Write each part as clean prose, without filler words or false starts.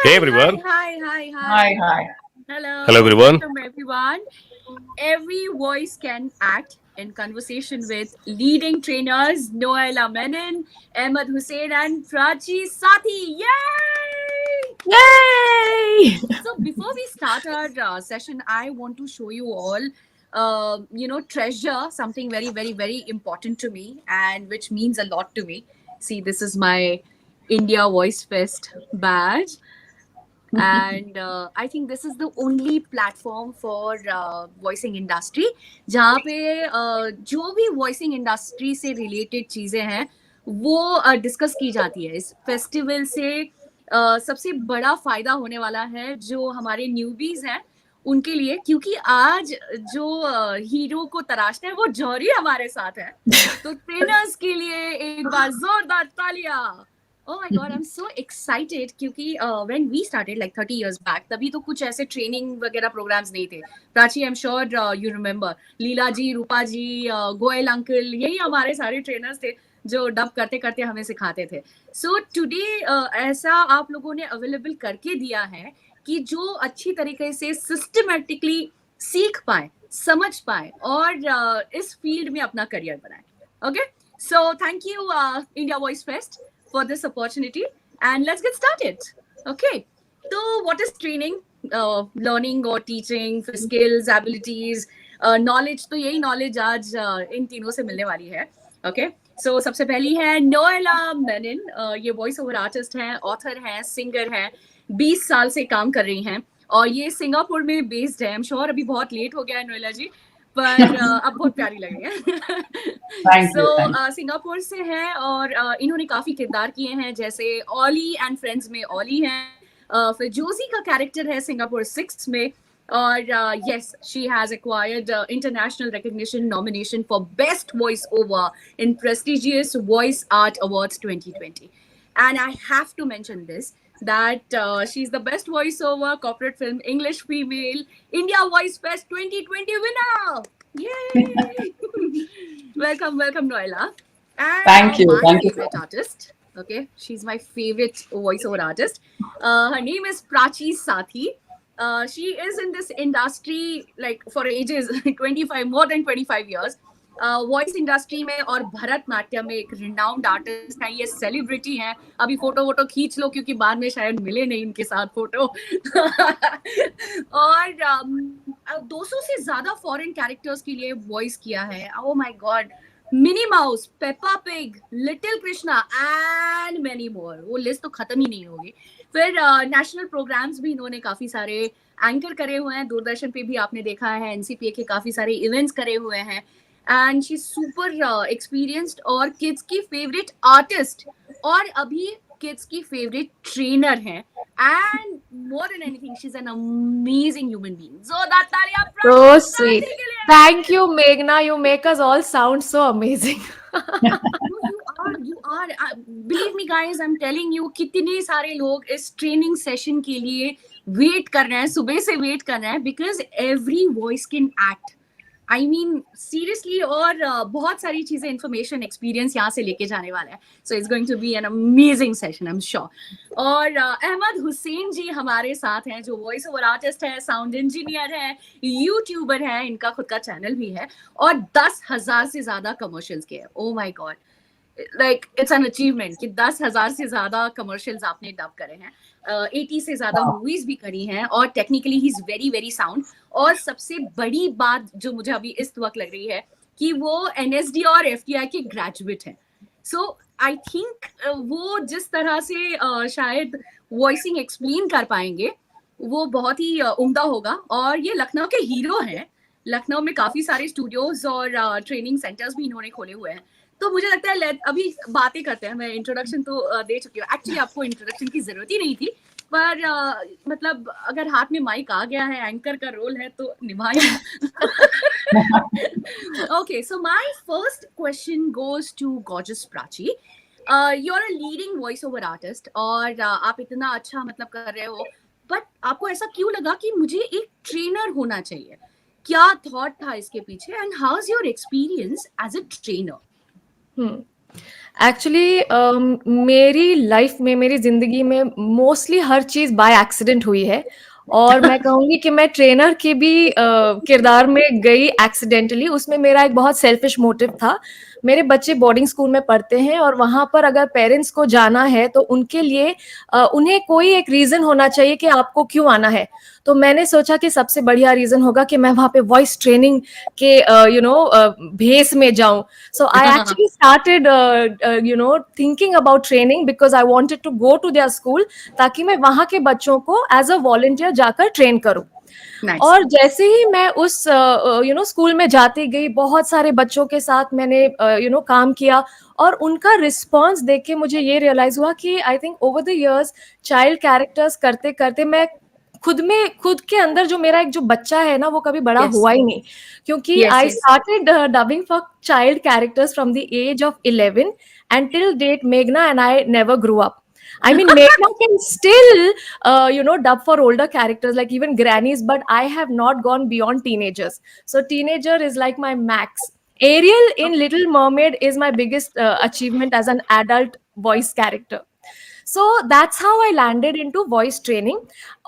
Hey Hi, everyone. Hi. Hello Hello, everyone. welcome everyone. Every voice can act in conversation with leading trainers Noella Menon, Ahmed Hussein, and Prachi Sathi. Yay! Yay! So before we start our session, I want to show you all, treasure something very, very, very important to me and which means a lot to me. See, this is my India Voice Fest badge. And I think this is the only platform for voicing industry जहाँ पे जो भी voicing industry से related चीजें हैं वो discuss की जाती है इस फेस्टिवल से सबसे बड़ा फायदा होने वाला है जो हमारे न्यूबीज हैं उनके लिए क्योंकि आज जो हीरो को तराशते हैं वो जौहरी हमारे साथ है तो ट्रेनर्स के लिए एक बार जोरदार तालियां Oh my God, I'm so excited क्योंकि when we started like 30 years back तभी तो कुछ ऐसे ट्रेनिंग वगैरह प्रोग्राम्स नहीं थे Prachi I am sure you remember Leela ji Rupa ji Goyal uncle यही हमारे सारे ट्रेनर्स थे जो डब करते करते हमें सिखाते थे सो टुडे ऐसा आप लोगों ने अवेलेबल करके दिया है कि जो अच्छी तरीके से सिस्टमेटिकली सीख पाए समझ पाए और इस फील्ड में अपना करियर बनाए okay so thank you India voice fest for this opportunity and let's get started. Okay. So what is training? Learning or teaching for skills, abilities, knowledge. तो यही knowledge आज इन तीनों से मिलने वाली है. Okay. So सबसे पहली है नोएला मेनन. ये वॉइस ओवर आर्टिस्ट हैं, ऑथर हैं, सिंगर हैं, 20 साल से काम कर रही हैं और ये सिंगापुर में बेस्ड है. आई एम श्योर अभी बहुत लेट हो गया है नोएला जी पर अब बहुत प्यारी लग रही है सो सिंगापुर से है और इन्होंने काफी किरदार किए हैं जैसे ऑली एंड फ्रेंड्स में ऑली हैं फिर जोसी का कैरेक्टर है सिंगापुर 6 में और yes she has acquired international recognition nomination for best voice over in prestigious Voice Art Awards 2020 and I have to mention this that she's the best voiceover corporate film English female India Voice Fest 2020 winner. Yay! welcome Noella. And Thank you. my Thank you. favorite artist. Okay, she's my favorite voiceover artist. Her name is Prachi Sathi. She is in this industry like for ages 25 more than 25 years. Voice industry में और भरतनाट्यम में एक renowned artist है ये celebrity हैं अभी photo वोटो खींच लो क्योंकि बाद में शायद मिले नहीं इनके साथ फोटो और 200 से ज्यादा फॉरेन कैरेक्टर्स के लिए वॉइस किया है oh my God Minnie Mouse Peppa pig little Krishna and many more वो लिस्ट तो खत्म ही नहीं होगी फिर नेशनल प्रोग्राम्स भी इन्होंने काफी सारे एंकर करे हुए हैं दूरदर्शन पे भी आपने देखा है एनसीपीए के काफी सारे इवेंट्स करे हुए हैं एंड शी सुपर एक्सपीरियंस्ड और किड्स की फेवरेट आर्टिस्ट और अभी किड्स की फेवरेट ट्रेनर हैं and more than anything she is an amazing human being जोरदार तालियां So sweet. Thank you, Meghna. You make us all sound so amazing. you are believe me guys I'm telling you कितने सारे लोग इस training session के लिए wait कर रहे हैं सुबह से वेट कर रहे हैं because every voice can act I mean seriously और बहुत सारी चीजें इंफॉर्मेशन एक्सपीरियंस यहाँ से लेके जाने वाला है so it's going to be an amazing session I am sure और अहमद हुसैन जी हमारे साथ हैं जो वॉइस ओवर आर्टिस्ट है साउंड इंजीनियर है यूट्यूबर है इनका खुद का चैनल भी है और 10,000 से ज्यादा कमर्शियल्स के हैं oh my God like it's an achievement कि 10,000 से ज्यादा कमर्शियल्स आपने डब करे हैं 80 से ज्यादा मूवीज भी करी हैं और technically he is very very sound और सबसे बड़ी बात जो मुझे अभी इस वक्त लग रही है कि वो एनएसडी और एफटीआई के ग्रेजुएट हैं सो आई थिंक वो जिस तरह से शायद वॉइसिंग एक्सप्लेन कर पाएंगे वो बहुत ही उम्दा होगा और ये लखनऊ के हीरो हैं लखनऊ में काफी सारे स्टूडियोज और ट्रेनिंग सेंटर्स भी इन्होंने खोले हुए हैं तो मुझे लगता है अभी बातें करते हैं मैं इंट्रोडक्शन तो दे चुकी हूँ एक्चुअली आपको इंट्रोडक्शन की जरूरत ही नहीं थी पर मतलब अगर हाथ में माइक आ गया है एंकर का रोल है तो निभाइए okay so my first question goes to gorgeous Prachi you are a leading voice over artist और आप इतना अच्छा मतलब कर रहे हो बट आपको ऐसा क्यों लगा कि मुझे एक ट्रेनर होना चाहिए क्या थॉट था इसके पीछे and how is your experience as a trainer actually मेरी लाइफ में, मेरी ज़िंदगी में मोस्टली हर चीज़ बाय एक्सीडेंट हुई है और मैं कहूँगी कि मैं ट्रेनर के भी किरदार में गई एक्सीडेंटली। उसमें मेरा एक बहुत सेल्फिश मोटिव था। मेरे बच्चे बोर्डिंग स्कूल में पढ़ते हैं और वहाँ पर अगर पेरेंट्स को जाना है तो उनके लिए उन्हें कोई एक रीज़न होना चाहिए कि आपको क्यों आना है। तो मैंने सोचा कि सबसे बढ़िया रीज़न होगा कि मैं वहाँ पे वॉइस ट्रेनिंग के भेस में जाऊँ। So I actually started, thinking about training because I wanted to go to their school ताकि मैं वहाँ के बच्चों को as a volunteer जाकर ट्रेन करूँ। Nice. और जैसे ही मैं उस स्कूल में जाती गई, बहुत सारे बच्चों के साथ मैंने काम किया और उनका रिस्पॉन्स देख के मुझे ये रियलाइज हुआ कि I think over the years child characters करते करते मैं खुद के अंदर जो मेरा एक जो बच्चा है ना वो कभी बड़ा Yes. हुआ ही नहीं, क्योंकि Yes, I yes. Started dubbing for child characters from the age of 11 and till date Meghna and I never grew up. I mean, Meghna can still dub for older characters like even grannies, but I have not gone beyond teenagers. So teenager is like my max. Ariel in Little Mermaid is my biggest achievement as an adult voice character. So that's how I landed into voice training.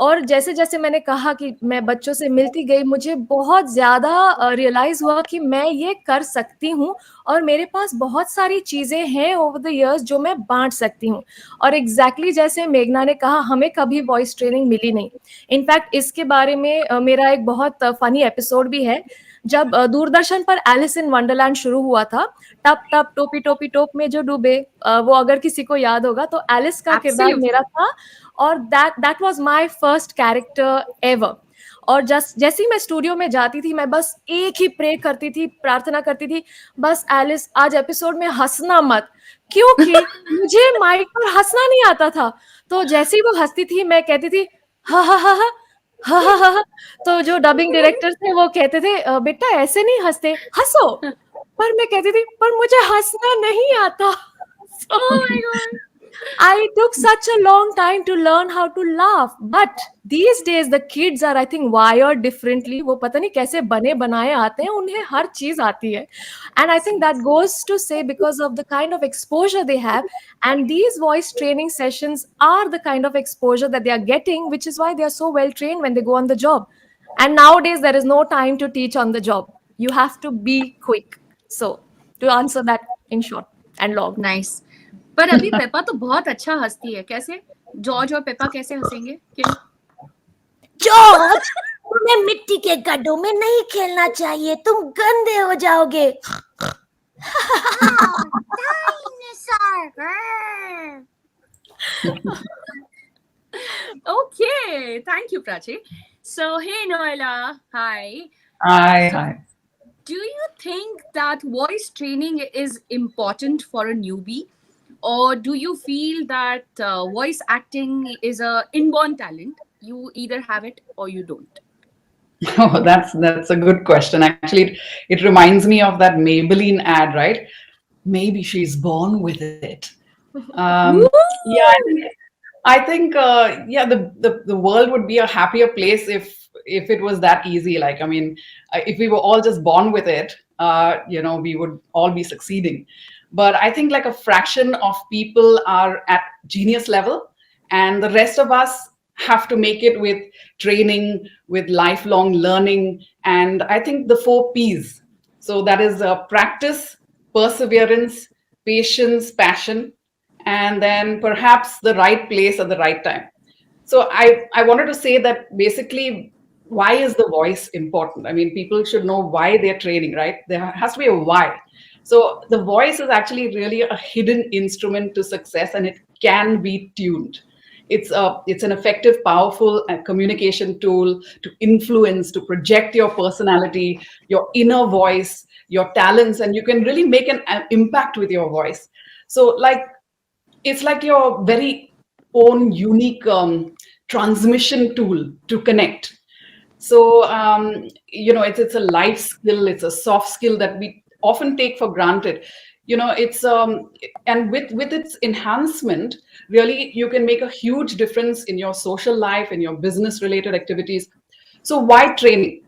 और जैसे जैसे मैंने कहा कि मैं बच्चों से मिलती गई, मुझे बहुत ज़्यादा रियलाइज़ हुआ कि मैं ये कर सकती हूँ और मेरे पास बहुत सारी चीज़ें हैं ओवर द इयर्स जो मैं बांट सकती हूँ। और एग्जैक्टली जैसे मेघना ने कहा, हमें कभी वॉइस ट्रेनिंग मिली नहीं। इनफैक्ट इसके बारे में मेरा एक बहुत फनी एपिसोड भी है। जब दूरदर्शन पर एलिस इन वंडरलैंड शुरू हुआ था, टप टप टोपी टोपी टोप में जो डूबे, वो अगर किसी को याद होगा तो एलिस का किरदार Absolutely. मेरा था और that was my first character ever. और जैसे ही मैं स्टूडियो में जाती थी, मैं बस एक ही प्रे करती थी, प्रार्थना करती थी, बस एलिस आज एपिसोड में हंसना मत, क्योंकि मुझे माइक पर हंसना नहीं आता था। तो जैसे ही वो हंसती थी मैं कहती थी हा हा हा हा हा हा हा हा। तो जो डबिंग डायरेक्टर थे वो कहते थे बेटा ऐसे नहीं हंसते, हंसो। पर मैं कहती थी पर मुझे हंसना नहीं आता। So, Oh my God. I took such a long time to learn how to laugh. But these days the kids are, I think, wired differently. वो पता नहीं कैसे बने बनाए आते हैं, उन्हें हर चीज आती है। And I think that goes to say because of the kind of exposure they have. And these voice training sessions are the kind of exposure that they are getting, which is why they are so well trained when they go on the job. And nowadays there is no time to teach on the job. You have to be quick. So to answer that in short and long. Nice. पर अभी Peppa तो बहुत अच्छा हंसती है, कैसे George और Peppa कैसे हंसेंगे? जॉर्ज, तुम्हें मिट्टी के गड्ढों में नहीं खेलना चाहिए, तुम गंदे हो जाओगे। Okay, thank you, Prachi. So, hey, Noella, hi. Hi. Do you think that voice training is important for a newbie, or do you feel that voice acting is a inborn talent? You either have it or you don't. Oh, that's a good question. Actually, it reminds me of that Maybelline ad, right? Maybe she's born with it. Yeah, I think yeah, the world would be a happier place if it was that easy. Like, I mean, if we were all just born with it, we would all be succeeding. But I think like a fraction of people are at genius level, and the rest of us have to make it with training, with lifelong learning, and I think the 4 Ps. So that is practice, perseverance, patience, passion, and then perhaps the right place at the right time. So I wanted to say that basically, why is the voice important? I mean, people should know why they're training, right? There has to be a why. So the voice is actually really a hidden instrument to success, and it can be tuned. It's an effective, powerful communication tool to influence, to project your personality, your inner voice, your talents, and you can really make an impact with your voice. So it's like your very own unique transmission tool to connect. So it's a life skill, it's a soft skill that we often take for granted. It's and with its enhancement, really you can make a huge difference in your social life, in your business related activities. So why training?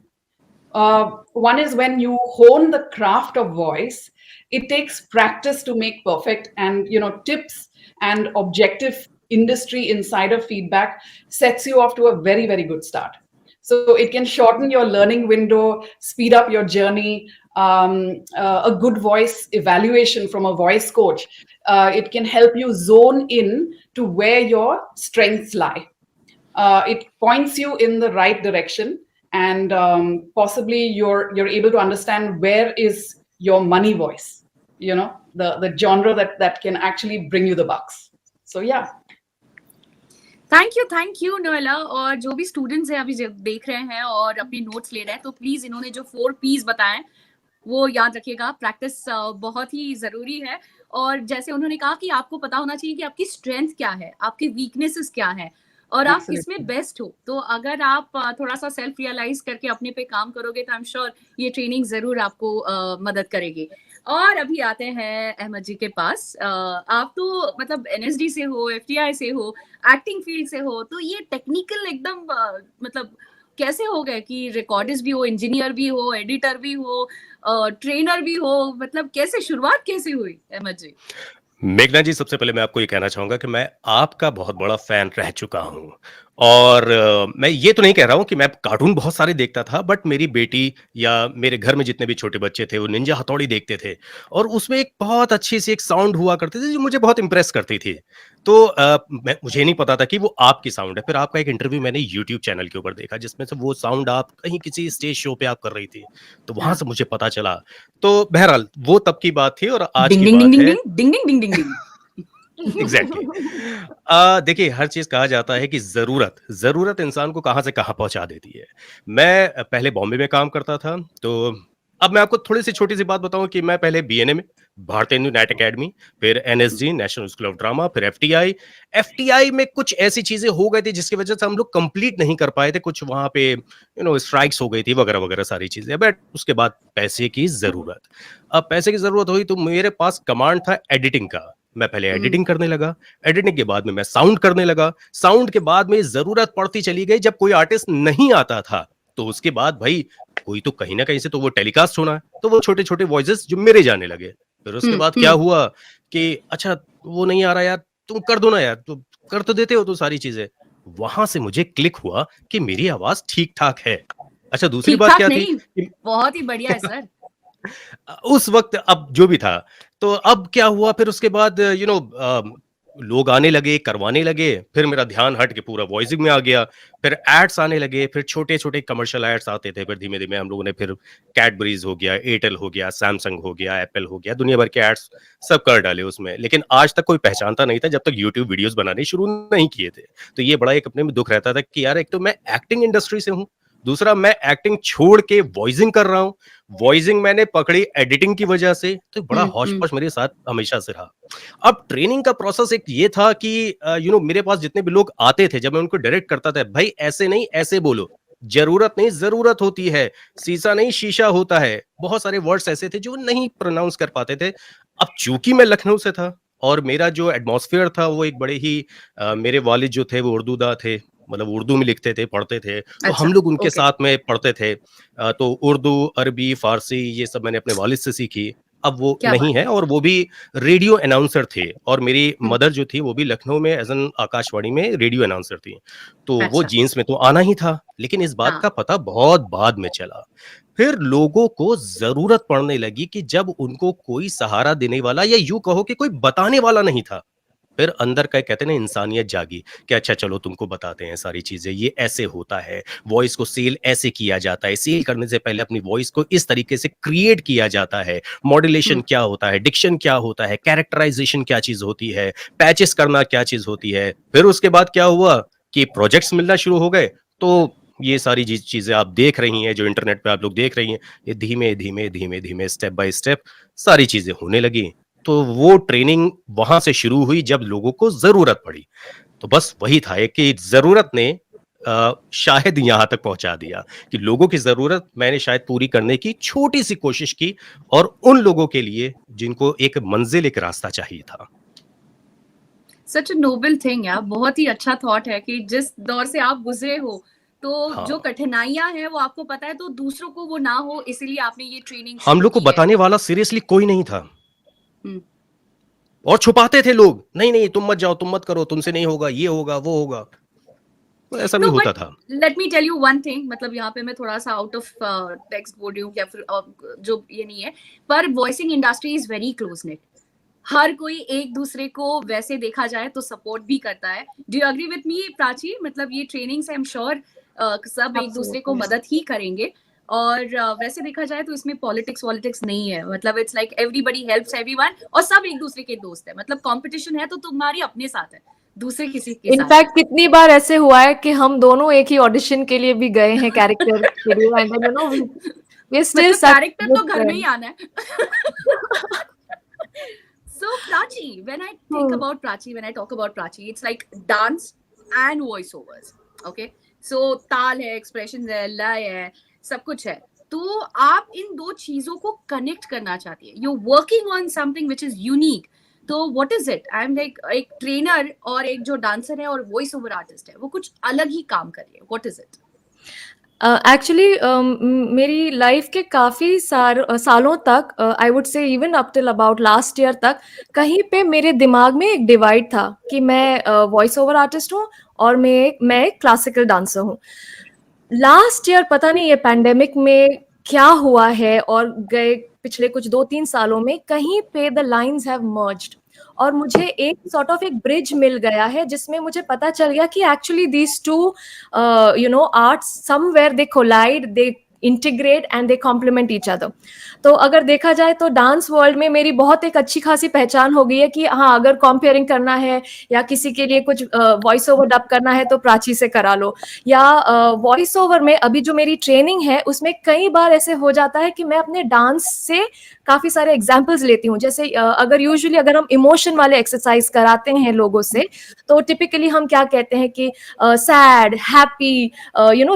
One is when you hone the craft of voice, it takes practice to make perfect, and tips and objective industry insider feedback sets you off to a very, very good start. So it can shorten your learning window, speed up your journey. A good voice evaluation from a voice coach, it can help you zone in to where your strengths lie. It points you in the right direction, and possibly you're able to understand where is your money voice, the genre that can actually bring you the bucks. So yeah. Thank you Noela. और जो भी students हैं अभी देख रहे हैं और अपने नोट्स ले रहे हैं, तो प्लीज इन्होंने जो 4 P's बताएं वो याद रखिएगा। प्रैक्टिस बहुत ही जरूरी है, और जैसे उन्होंने कहा कि आपको पता होना चाहिए कि आपकी स्ट्रेंथ क्या है, आपकी वीकनेसेस क्या है, और आप किसमें बेस्ट हो। तो अगर आप थोड़ा सा सेल्फ रियलाइज करके अपने पे काम करोगे तो आई एम श्योर ये ट्रेनिंग जरूर आपको मदद करेगी। और अभी आते हैं अहमद जी के पास। आप तो मतलब NSD से हो, FTI से हो, एक्टिंग फील्ड से हो, तो ये टेक्निकल एकदम मतलब कैसे हो गए कि रिकॉर्डिस्ट भी हो, इंजीनियर भी हो, एडिटर भी हो, ट्रेनर भी हो, मतलब कैसे शुरुआत कैसे हुई अहमद जी? मेघना जी, सबसे पहले मैं आपको ये कहना चाहूंगा कि मैं आपका बहुत बड़ा फैन रह चुका हूं, और मैं ये तो नहीं कह रहा हूं कि मैं कार्टून बहुत सारे देखता था, बट मेरी बेटी या मेरे घर में जितने भी छोटे बच्चे थे वो निंजा हथौड़ी देखते थे, और उसमें एक बहुत अच्छी सी एक साउंड हुआ करती थी जो मुझे बहुत इंप्रेस करती थी। तो मुझे नहीं पता था कि वो आपकी साउंड है। फिर आपका एक इंटरव्यू मैंने यूट्यूब चैनल के ऊपर देखा जिसमें से वो साउंड आप कहीं किसी स्टेज शो पे आप कर रही थी, तो वहां से मुझे पता चला। तो बहरहाल वो तब की बात थी, और आज की बात है डिंग डिंग डिंग एग्जैक्टली। देखिए, हर चीज कहा जाता है कि जरूरत इंसान को कहां से कहां पहुंचा देती है। मैं पहले बॉम्बे में काम करता था, तो अब मैं आपको थोड़ी सी छोटी सी बात बताऊं कि मैं पहले BNA में, भारतीय नाट्य अकेडमी, फिर NSG national school of drama, फिर FTI में कुछ ऐसी चीजें हो गई थी जिसकी वजह से हम लोग कंप्लीट नहीं कर पाए थे, कुछ वहां पे स्ट्राइक्स हो गई थी वगैरह वगैरह सारी चीजें। बट उसके बाद पैसे की जरूरत, अब पैसे की जरूरत हुई तो मेरे पास कमांड था एडिटिंग का। मैं पहले एडिटिंग करने लगा, एडिटिंग के बाद में मैं साउंड करने लगा, साउंड के बाद में जरूरत पड़ती चली गई जब कोई आर्टिस्ट नहीं आता था, तो उसके बाद भाई कोई तो कहीं ना कहीं से तो वो टेलीकास्ट होना है, तो वो छोटे छोटे वॉइसेस जो मेरे जाने लगे। फिर उसके बाद क्या हुआ कि अच्छा वो नहीं आ रहा यार, तुम कर दो ना यार, तो कर तो देते हो तो सारी चीजें। वहां से मुझे क्लिक हुआ कि मेरी आवाज ठीक ठाक है। अच्छा, दूसरी बात क्या थी? बहुत ही बढ़िया है सर। उस वक्त अब जो भी था, तो अब क्या हुआ, फिर उसके बाद लोग आने लगे, करवाने लगे, फिर मेरा ध्यान हट के पूरा वॉइसिंग में आ गया, फिर एड्स आने लगे, फिर छोटे छोटे कमर्शियल एड्स आते थे, फिर धीमे धीमे हम लोगों ने फिर कैडबरीज हो गया, एयरटेल हो गया, सैमसंग हो गया, एप्पल हो गया, दुनिया भर के एड्स सब कर डाले उसमें। लेकिन आज तक कोई पहचानता नहीं था जब तक यूट्यूब वीडियोस बनाने शुरू नहीं किए थे। तो ये बड़ा एक अपने में दुख रहता था कि यार एक तो मैं एक्टिंग इंडस्ट्री से हूँ, दूसरा मैं एक्टिंग छोड़ के वॉइसिंग कर रहा हूँ, वॉइसिंग मैंने पकड़ी एडिटिंग की वजह से, तो बड़ा हौश-पौश मेरे साथ हमेशा से रहा। अब ट्रेनिंग का प्रोसेस एक ये था कि मेरे पास जितने भी लोग आते थे, जब मैं उनको डायरेक्ट करता था, भाई ऐसे नहीं ऐसे बोलो, जरूरत नहीं जरूरत होती है, सीसा नहीं शीशा होता है। बहुत सारे वर्ड्स ऐसे थे जो नहीं प्रोनाउंस कर पाते थे। अब चूंकि मैं लखनऊ से था और मेरा जो एटमॉस्फेयर था वो एक बड़े ही मेरे वालिद जो थे वो उर्दूदा थे, मतलब उर्दू में लिखते थे, पढ़ते थे, तो हम लोग उनके साथ में पढ़ते थे। तो उर्दू, अरबी, फारसी ये सब मैंने अपने वालिद से सीखी। अब वो नहीं है, और वो भी रेडियो अनाउंसर थे, और मेरी मदर जो थी वो भी लखनऊ में एज एन आकाशवाणी में रेडियो अनाउंसर थी। तो वो जीन्स में तो आना ही था, लेकिन इस बात का पता बहुत बाद में चला। फिर लोगों को जरूरत पड़ने लगी कि जब उनको कोई सहारा देने वाला, या यूं कहो कि कोई बताने वाला नहीं था, फिर अंदर का कहते हैं ना इंसानियत जागी कि अच्छा चलो तुमको बताते हैं सारी चीजें, ये ऐसे होता है, वॉइस को सेल ऐसे किया जाता है, सेल करने से पहले अपनी वॉइस को इस तरीके से क्रिएट किया जाता है, मॉड्यूलेशन क्या होता है, डिक्शन क्या होता है, कैरेक्टराइजेशन क्या चीज होती है, पैचेस करना क्या चीज होती है। फिर उसके बाद क्या हुआ कि प्रोजेक्ट्स मिलना शुरू हो गए। तो ये सारी चीजें आप देख रही हैं, जो इंटरनेट पे आप लोग देख रही हैं, ये धीमे धीमे धीमे धीमे स्टेप बाय स्टेप सारी चीजें होने लगी। तो वो ट्रेनिंग वहां से शुरू हुई जब लोगों को जरूरत पड़ी। तो बस वही था कि जरूरत ने शायद यहां तक पहुंचा दिया कि लोगों की जरूरत मैंने शायद पूरी करने की छोटी सी कोशिश की, और उन लोगों के लिए जिनको एक मंजिल, एक रास्ता चाहिए था। सच अ नोबल थिंग यार, बहुत ही अच्छा थॉट है कि जिस दौर से आप गुजरे हो, तो जो कठिनाइयां हैं वो आपको पता है, तो दूसरों को वो ना हो, इसीलिए आपने ये ट्रेनिंग हम लोग को बताने वाला सीरियसली कोई नहीं था। हम्म। और छुपाते थे लोग, नहीं नहीं तुम मत जाओ, तुम मत करो, तुमसे नहीं होगा, ये होगा वो होगा, तो ऐसा भी No, होता but था। let me tell you one thing, मतलब यहाँ पे मैं थोड़ा सा आउट ऑफ टेक्स्ट बोल रही हूँ या फिर जो ये नहीं है, पर voicing industry is very close knit. हर कोई एक दूसरे को वैसे देखा जाए तो सपोर्ट भी करता है। Do you agree with me Prachi? मतलब ये ट्रेनिंग से आई एम श्योर सब एक दूसरे को Absolutely. मदद ही करेंगे। और वैसे देखा जाए तो इसमें पॉलिटिक्स नहीं है, मतलब it's like everybody helps everyone और सब एक दूसरे के दोस्त है। मतलब कंपटीशन है तो तुम्हारी अपने साथ है, दूसरे किसी के साथ इनफैक्ट कितनी बार ऐसे हुआ है कि हम दोनों एक ही ऑडिशन के लिए भी गए हैं कैरेक्टर के लिए, and you know we still मतलब सच कैरेक्टर तो गुड घर में ही फ्रेंड्स। आना है। So Prachi, when I think about Prachi, when I talk about Prachi, it's like dance and voiceovers. Okay, so ताल है, expressions है, लय है, सब कुछ है। तो आप इन दो चीजों को कनेक्ट करना चाहती है। You're working on something which is unique. तो what is it? I'm like एक ट्रेनर और एक जो डांसर है और वॉइस ओवर आर्टिस्ट है, वो कुछ अलग ही काम कर रही है। What is it? एक्चुअली मेरी लाइफ के काफ़ी सालों तक, I would say even up till about last year तक, कहीं पे मेरे दिमाग में एक डिवाइड था कि मैं वॉइस ओवर आर्टिस्ट हूँ और मैं एक क्लासिकल डांसर हूँ। लास्ट ईयर पता नहीं ये पैंडेमिक में क्या हुआ है, और गए पिछले कुछ 2-3 सालों में कहीं पे द लाइंस हैव मर्ज्ड, और मुझे एक सॉर्ट ऑफ एक ब्रिज मिल गया है जिसमें मुझे पता चल गया कि actually these two arts somewhere they collide, they integrate and they complement each other. तो अगर देखा जाए तो डांस वर्ल्ड में मेरी बहुत एक अच्छी खासी पहचान हो गई है कि हाँ, अगर कॉम्पेयरिंग करना है या किसी के लिए कुछ वॉइस ओवर डब करना है तो प्राची से करा लो, या वॉइस ओवर में अभी जो मेरी ट्रेनिंग है उसमें कई बार ऐसे हो जाता है कि मैं अपने डांस से काफी सारे एग्जाम्पल्स लेती हूँ। जैसे अगर हम इमोशन वाले एक्सरसाइज कराते हैं लोगों से, तो टिपिकली हम क्या कहते हैं कि sad, happy,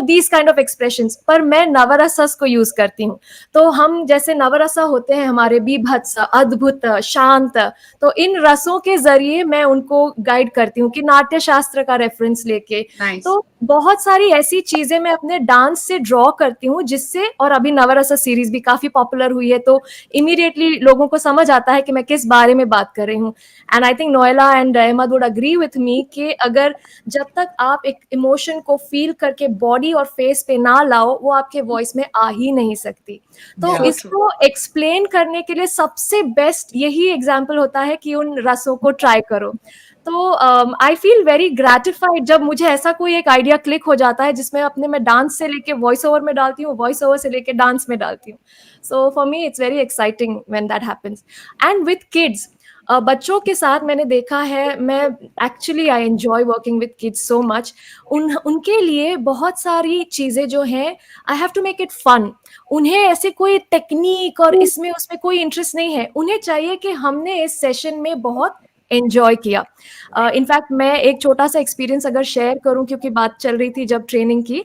these kind of expressions, पर मैं नवरसस को यूज करती हूँ। तो हम जैसे नवरसा होते हैं हमारे, बीभत्स, अद्भुत, शांत, तो इन रसों के जरिए मैं उनको गाइड करती हूँ कि नाट्य शास्त्र का रेफरेंस लेके। Nice. तो बहुत सारी ऐसी चीजें मैं अपने डांस से ड्रॉ करती हूँ जिससे, और अभी नवरसा सीरीज भी काफी पॉपुलर हुई है तो इमीडिएटली लोगों को समझ आता है कि मैं किस बारे में बात कर रही हूँ। And I think Noela and Ahmed would agree with me कि अगर जब तक आप एक इमोशन को फील करके बॉडी और फेस पे ना लाओ, वो आपके वॉइस में आ ही नहीं सकती। तो Yeah. इसको एक्सप्लेन करने के लिए सबसे बेस्ट यही एग्जाम्पल होता है कि उन रसों को ट्राई करो। तो आई फील वेरी ग्रेटिफाइड जब मुझे ऐसा कोई एक आइडिया क्लिक हो जाता है जिसमें अपने मैं डांस से लेके वॉइस ओवर में डालती हूँ, वॉइस ओवर से लेके डांस में डालती हूँ। So for me it's very exciting when that happens. And with kids, बच्चों के साथ मैंने देखा है, मैं actually I enjoy working with kids so much. उनके लिए बहुत सारी चीजें जो हैं, I have to make it fun. उन्हें ऐसे कोई टेक्निक और इसमें उसमें कोई इंटरेस्ट नहीं है, उन्हें चाहिए कि हमने इस सेशन में बहुत एंजॉय किया। इनफैक्ट मैं एक छोटा सा एक्सपीरियंस अगर शेयर करूं, क्योंकि बात चल रही थी जब ट्रेनिंग की,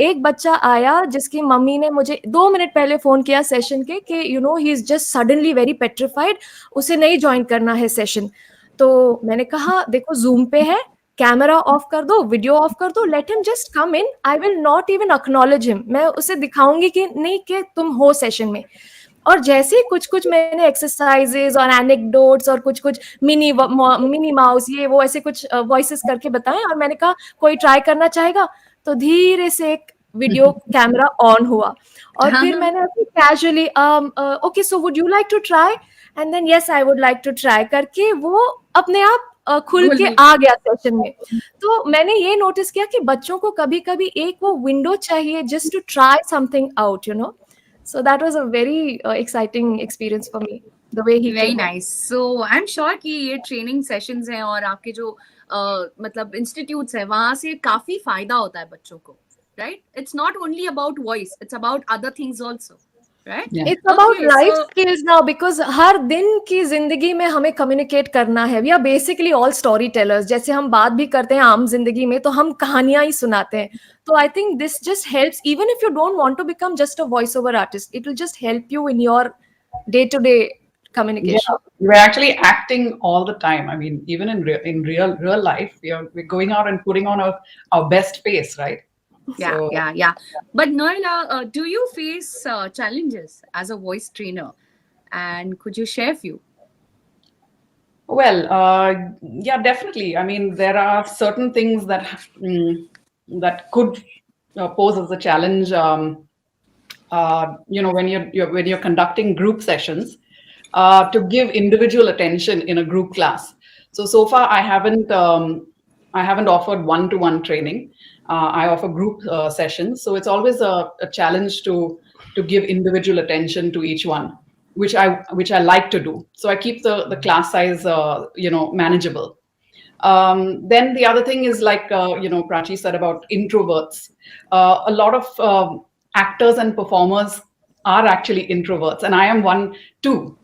एक बच्चा आया जिसकी मम्मी ने मुझे 2 मिनट पहले फोन किया सेशन के कि he is just suddenly very petrified, उसे नहीं ज्वाइन करना है सेशन। तो मैंने कहा देखो जूम पे है, कैमरा ऑफ कर दो, वीडियो ऑफ कर दो, let him just come in, I will not even acknowledge him, मैं उसे दिखाऊंगी कि नहीं कि तुम हो सेशन में। और जैसे ही कुछ कुछ मैंने एक्सरसाइजेज और एनेक्डोट्स और कुछ कुछ मिनी माउस ये वो ऐसे कुछ वॉइसेस करके बताएं, और मैंने कहा कोई ट्राई करना चाहेगा, तो धीरे से एक वीडियो कैमरा ऑन हुआ, और फिर मैंने casually okay so would you like to try, and then yes I would like to try करके वो अपने आप खुल के आ गया सेशन में। तो मैंने ये नोटिस किया कि बच्चों को कभी कभी एक वो विंडो चाहिए just to try something out, So that was a very exciting experience for me, the way he Very came up. nice. So I'm sure कि ये ट्रेनिंग सेशंस हैं और आपके जो मतलब इंस्टीट्यूट्स हैं वहां से काफी फायदा होता है बच्चों को, right? It's not only about voice, it's about other things also, right? Yeah. It's about Okay, life so skills now, because हर दिन की जिंदगी में हमें कम्युनिकेट करना है। We are basically all storytellers. जैसे हम बात भी करते हैं आम जिंदगी में तो हम कहानियां ही सुनाते हैं। तो I think this just helps, even if you don't want to become just a voiceover artist, it will just help you in your day-to-day communication. Yeah, we're actually acting all the time. I mean, even in real life, we're going out and putting on our best face, right? yeah, So, yeah. But Noela, do you face challenges as a voice trainer? And could you share a few? Well, yeah, definitely. I mean, there are certain things that could pose as a challenge. When you're conducting group sessions, to give individual attention in a group class. So far I haven't offered one-to-one training. I offer group sessions, so it's always a challenge to give individual attention to each one, which I like to do. So I keep the class size manageable. Then the other thing is, like Prachi said about introverts. A lot of actors and performers are actually introverts, and I am one too.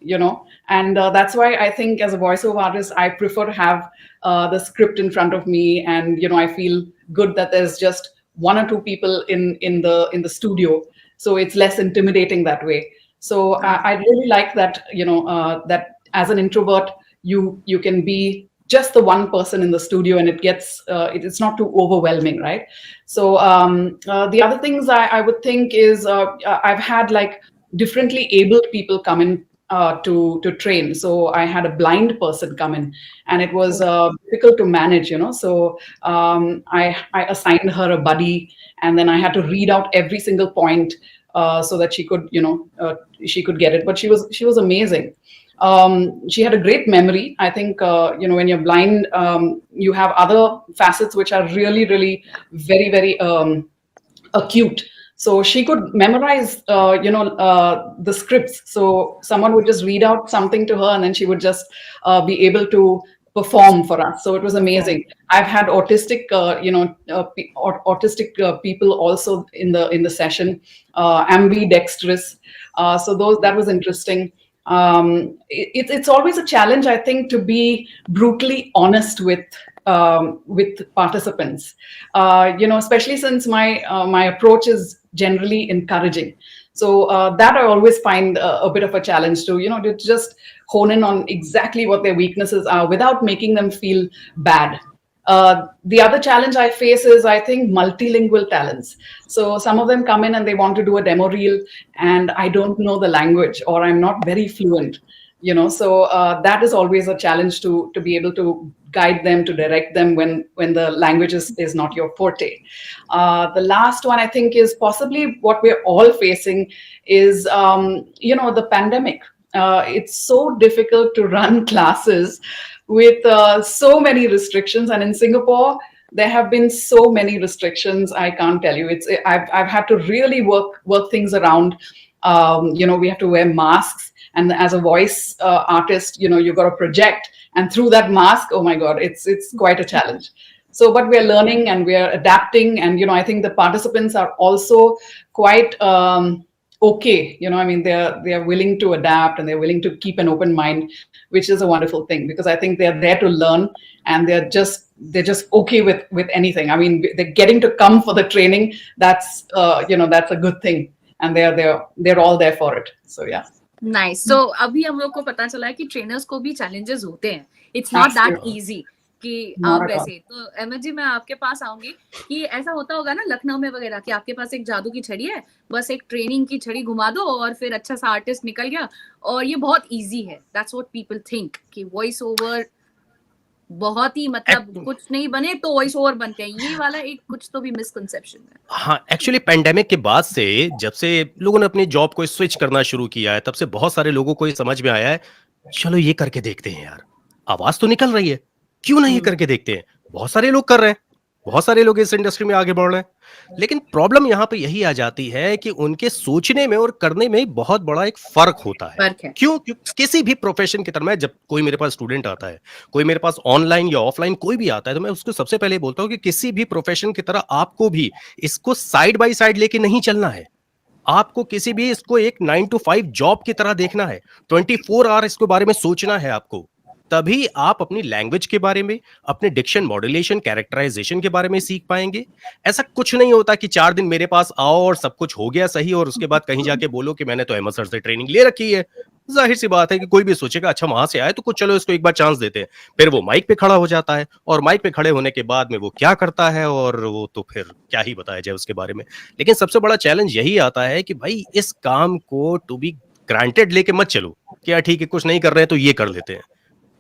And that's why I think, as a voiceover artist, I prefer to have the script in front of me, and I feel good that there's just one or two people in the studio, so it's less intimidating that way. So I really like that, that as an introvert, you can be just the one person in the studio, and it's not too overwhelming, right? So the other things I would think is, I've had like differently abled people come in to train. So I had a blind person come in, and it was difficult to manage. So I assigned her a buddy, and then I had to read out every single point so that she could get it. But she was amazing. She had a great memory. I think when you're blind, you have other facets which are really, really very, very acute. So she could memorize the scripts. So someone would just read out something to her, and then she would just be able to perform for us. So it was amazing. I've had autistic people also in the session, ambidextrous. So that was interesting. It's always a challenge, I think, to be brutally honest with participants, especially since my approach is generally encouraging. So that I always find a bit of a challenge to just hone in on exactly what their weaknesses are without making them feel bad. The other challenge I face is, I think, multilingual talents. So some of them come in and they want to do a demo reel, and I don't know the language, or I'm not very fluent. So that is always a challenge to be able to guide them, to direct them when the language is not your forte. The last one, I think, is possibly what we're all facing is the pandemic. It's so difficult to run classes with so many restrictions, and in Singapore there have been so many restrictions. I can't tell you. I've had to really work things around. We have to wear masks, and as a voice artist, you've got to project, and through that mask, oh my God, it's quite a challenge. So, but we're learning and we're adapting, and I think the participants are also quite okay. I mean, they're willing to adapt, and they're willing to keep an open mind, which is a wonderful thing, because I think they're there to learn, and they're just okay with anything. I mean, they're getting to come for the training. That's that's a good thing, and they're all there for it. So yeah. Nice. So अभी हम लोग को पता चला है कि trainers को भी challenges होते हैं. It's not that easy कि आप वैसे. तो अहमद जी, मैं आपके पास आऊंगी कि ऐसा होता होगा ना लखनऊ में वगैरह कि आपके पास एक जादू की छड़ी है, बस एक ट्रेनिंग की छड़ी घुमा दो और फिर अच्छा सा आर्टिस्ट निकल गया, और ये बहुत इजी है. That's what people think कि वॉइस ओवर बहुत ही मतलब कुछ नहीं बने तो वॉइस ओवर बनते हैं. ये वाला एक कुछ तो भी मिसकंसेप्शन है. हाँ, एक्चुअली पेंडेमिक के बाद से, जब से लोगों ने अपनी जॉब को स्विच करना शुरू किया है, तब से बहुत सारे लोगों को ये समझ में आया है, चलो ये करके देखते हैं यार, आवाज तो निकल रही है, क्यों नहीं करके देखते हैं. बहुत सारे लोग कर रहे हैं, बहुत सारे लोग इस इंडस्ट्री में आगे बढ़ रहे हैं, लेकिन प्रॉब्लम यहाँ पे यही आ जाती है कि उनके सोचने में और करने में बहुत बड़ा एक फर्क होता है. क्यों? किसी भी प्रोफेशन की तरह, जब कोई मेरे पास स्टूडेंट आता है, कोई मेरे पास ऑनलाइन या ऑफलाइन कोई भी आता है, तो मैं उसको सबसे पहले बोलता हूँ कि किसी भी प्रोफेशन की तरह आपको भी इसको साइड बाय साइड लेके नहीं चलना है. आपको किसी भी इसको एक 9 to 5 जॉब की तरह देखना है. 24 आवर इसके बारे में सोचना है आपको. तभी आप अपनी लैंग्वेज के बारे में, अपने डिक्शन, मॉड्यूलेशन, कैरेक्टराइजेशन के बारे में सीख पाएंगे. ऐसा कुछ नहीं होता कि 4 दिन मेरे पास आओ और सब कुछ हो गया सही, और उसके बाद कहीं जाके बोलो कि मैंने तो अहमद सर से ट्रेनिंग ले रखी है. जाहिर सी बात है कि कोई भी सोचेगा अच्छा वहां से आए तो कुछ, चलो इसको एक बार चांस देते हैं. फिर वो माइक पे खड़ा हो जाता है, और माइक पे खड़े होने के बाद में वो क्या करता है, और वो तो फिर क्या ही बताया जाए उसके बारे में. लेकिन सबसे बड़ा चैलेंज यही आता है कि भाई इस काम को टू बी ग्रांटेड लेके मत चलो कि यार ठीक है कुछ नहीं कर रहे हैं तो ये कर लेते हैं.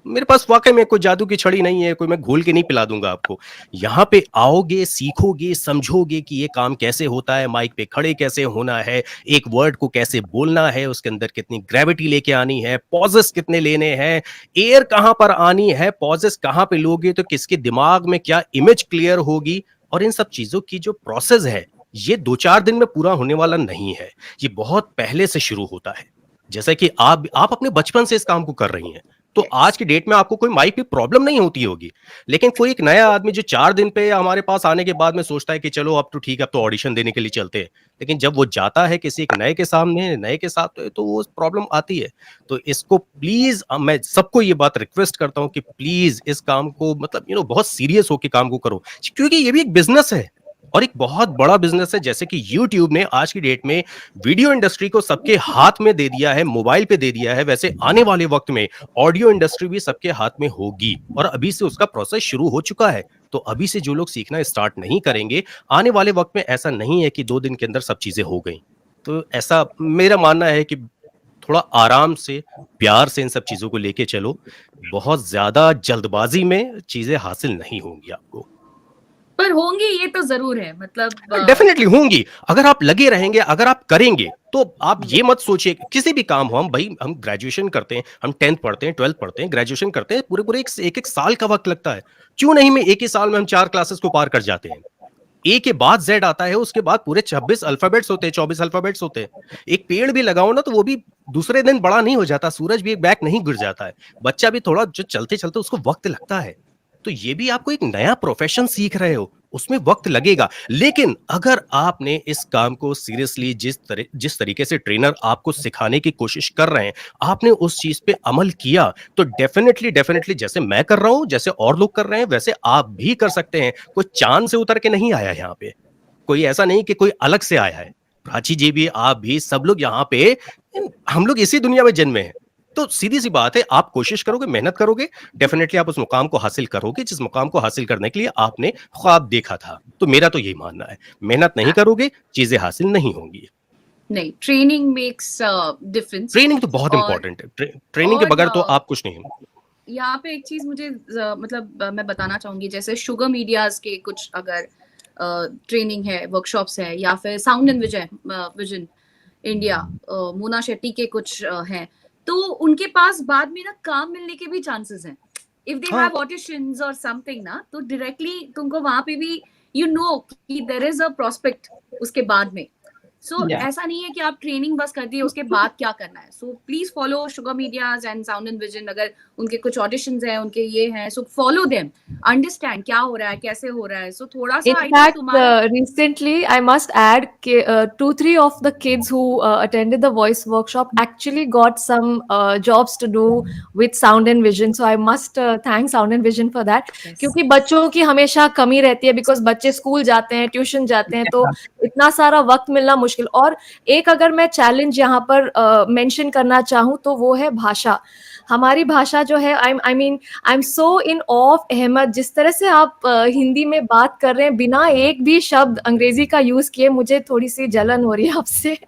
मेरे पास वाकई में कोई जादू की छड़ी नहीं है, कोई मैं घोल के नहीं पिला दूंगा आपको। यहाँ पे आओगे, सीखोगे, समझोगे कि ये काम कैसे होता है, माइक पे खड़े कैसे होना है, एक वर्ड को कैसे बोलना है, उसके अंदर कितनी ग्रेविटी लेके आनी है, पॉजेस कितने लेने हैं, एयर कहाँ पर आनी है, पॉजेस कहाँ पे लोगे तो किसके दिमाग में क्या इमेज क्लियर होगी, और इन सब चीजों की जो प्रोसेस है ये 2-4 दिन में पूरा होने वाला नहीं है। ये बहुत पहले से शुरू होता है। जैसा कि आप अपने बचपन से इस काम को कर रही हैं, तो आज की डेट में आपको कोई माइक पे प्रॉब्लम नहीं होती होगी। लेकिन कोई एक नया आदमी जो 4 दिन पे हमारे पास आने के बाद में सोचता है कि चलो अब तो ठीक है, अब तो ऑडिशन देने के लिए चलते हैं। लेकिन जब वो जाता है किसी एक नए के सामने, नए के साथ, तो वो प्रॉब्लम आती है। तो इसको प्लीज मैं सबको ये बात रिक्वेस्ट करता हूँ कि प्लीज इस काम को मतलब बहुत सीरियस होकर काम को करो, क्योंकि ये भी एक बिजनेस है और एक बहुत बड़ा बिजनेस है। जैसे कि YouTube ने आज की डेट में वीडियो इंडस्ट्री को सबके हाथ में दे दिया है, मोबाइल पे दे दिया है, वैसे आने वाले वक्त में ऑडियो इंडस्ट्री भी सबके हाथ में होगी और अभी से उसका प्रोसेस शुरू हो चुका है। तो अभी से जो लोग सीखना स्टार्ट नहीं करेंगे, आने वाले वक्त में ऐसा नहीं है कि 2 दिन के अंदर सब चीजें हो गई। तो ऐसा मेरा मानना है कि थोड़ा आराम से, प्यार से इन सब चीजों को लेके चलो। बहुत ज्यादा जल्दबाजी में चीजें हासिल नहीं होंगी आपको। पर होंगी, ये तो जरूर है, मतलब डेफिनेटली होंगी। अगर आप लगे रहेंगे, अगर आप करेंगे, तो आप ये मत सोचिए किसी भी काम हो, हम ग्रेजुएशन करते हैं, हम 10th पढ़ते हैं, 12th पढ़ते हैं, ग्रेजुएशन करते हैं, पूरे एक साल का वक्त लगता है। क्यों नहीं में एक ही साल में हम 4 क्लासेस को पार कर जाते हैं। ए के बाद जेड आता है, उसके बाद पूरे 26 अल्फाबेट्स होते हैं, 24 अल्फाबेट्स होते हैं। एक पेड़ भी लगाओ ना तो वो भी दूसरे दिन बड़ा नहीं हो जाता, सूरज भी एक बैक नहीं गिर जाता है, बच्चा भी थोड़ा जो चलते चलते उसको वक्त लगता है। तो ये भी आपको एक नया प्रोफेशन सीख रहे हो, उसमें वक्त लगेगा। लेकिन अगर आपने इस काम को सीरियसली जिस तरीके से ट्रेनर आपको सिखाने की कोशिश कर रहे हैं, आपने उस चीज पे अमल किया, तो डेफिनेटली जैसे मैं कर रहा हूं, जैसे और लोग कर रहे हैं, वैसे आप भी कर सकते हैं। कोई चांद से उतर के नहीं आया यहाँ पे, कोई ऐसा नहीं कि कोई अलग से आया है। प्राची जी भी, आप भी, सब लोग यहाँ पे, हम लोग इसी दुनिया में जन्मे हैं। तो सीधी सी बात है, आप कोशिश करोगे, मेहनत करोगे, डेफिनेटली आप उस मुकाम को हासिल करोगे जिस मुकाम को हासिल करने के लिए आपने ख्वाब देखा था। तो मेरा तो यही मानना है, मेहनत नहीं करोगे चीजें हासिल नहीं होंगी। नहीं, ट्रेनिंग मेक्स डिफरेंस। ट्रेनिंग तो बहुत इंपॉर्टेंट है, ट्रेनिंग के बगैर तो आप कुछ नहीं। यहाँ पे एक चीज मुझे मतलब मैं बताना चाहूंगी, जैसे शुगर मीडियाज के कुछ अगर ट्रेनिंग है, वर्कशॉप्स है, या फिर sound and vision India, Mona Shetty के कुछ हैं, तो उनके पास बाद में ना काम मिलने के भी चांसेस हैं। इफ दे हैव ऑडिशंस और समथिंग ना, तो डायरेक्टली तुमको वहां पे भी कि देयर इज अ प्रोस्पेक्ट उसके बाद में। सो ऐसा नहीं है कि आप ट्रेनिंग बस कर दिए उसके बाद क्या करना है। So please follow Sugar Medias and Sound and Vision. अगर उनके कुछ ऑडिशंस हैं, उनके ये हैं, सो फॉलो देम, अंडरस्टैंड क्या हो रहा है, कैसे हो रहा है। सो थोड़ा सा In fact, recently, I must add, 2-3 of the kids who attended the voice workshop actually got some jobs to do with sound and vision. So I must thank sound and vision for that. क्योंकि बच्चों की हमेशा कमी रहती है, because बच्चे school जाते हैं, ट्यूशन जाते हैं, तो इतना सारा वक्त मिलना मुश्किल। और एक अगर मैं चैलेंज यहाँ पर मेंशन करना चाहूँ तो वो है भाषा। हमारी भाषा जो है, I am so in of Ahmed, जिस तरह से आप हिंदी में बात कर रहे हैं बिना एक भी शब्द अंग्रेजी का यूज किए, मुझे थोड़ी सी जलन हो रही है आपसे।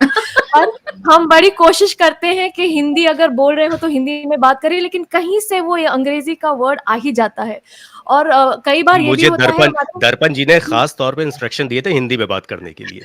और हम बड़ी कोशिश करते हैं कि हिंदी अगर बोल रहे हो तो हिंदी में बात करें, लेकिन कहीं से वो अंग्रेजी का वर्ड आ ही जाता है। और कई बार ये भी होता है, दर्पण जी ने खास तौर पे इंस्ट्रक्शन दिए थे हिंदी में बात करने के लिए।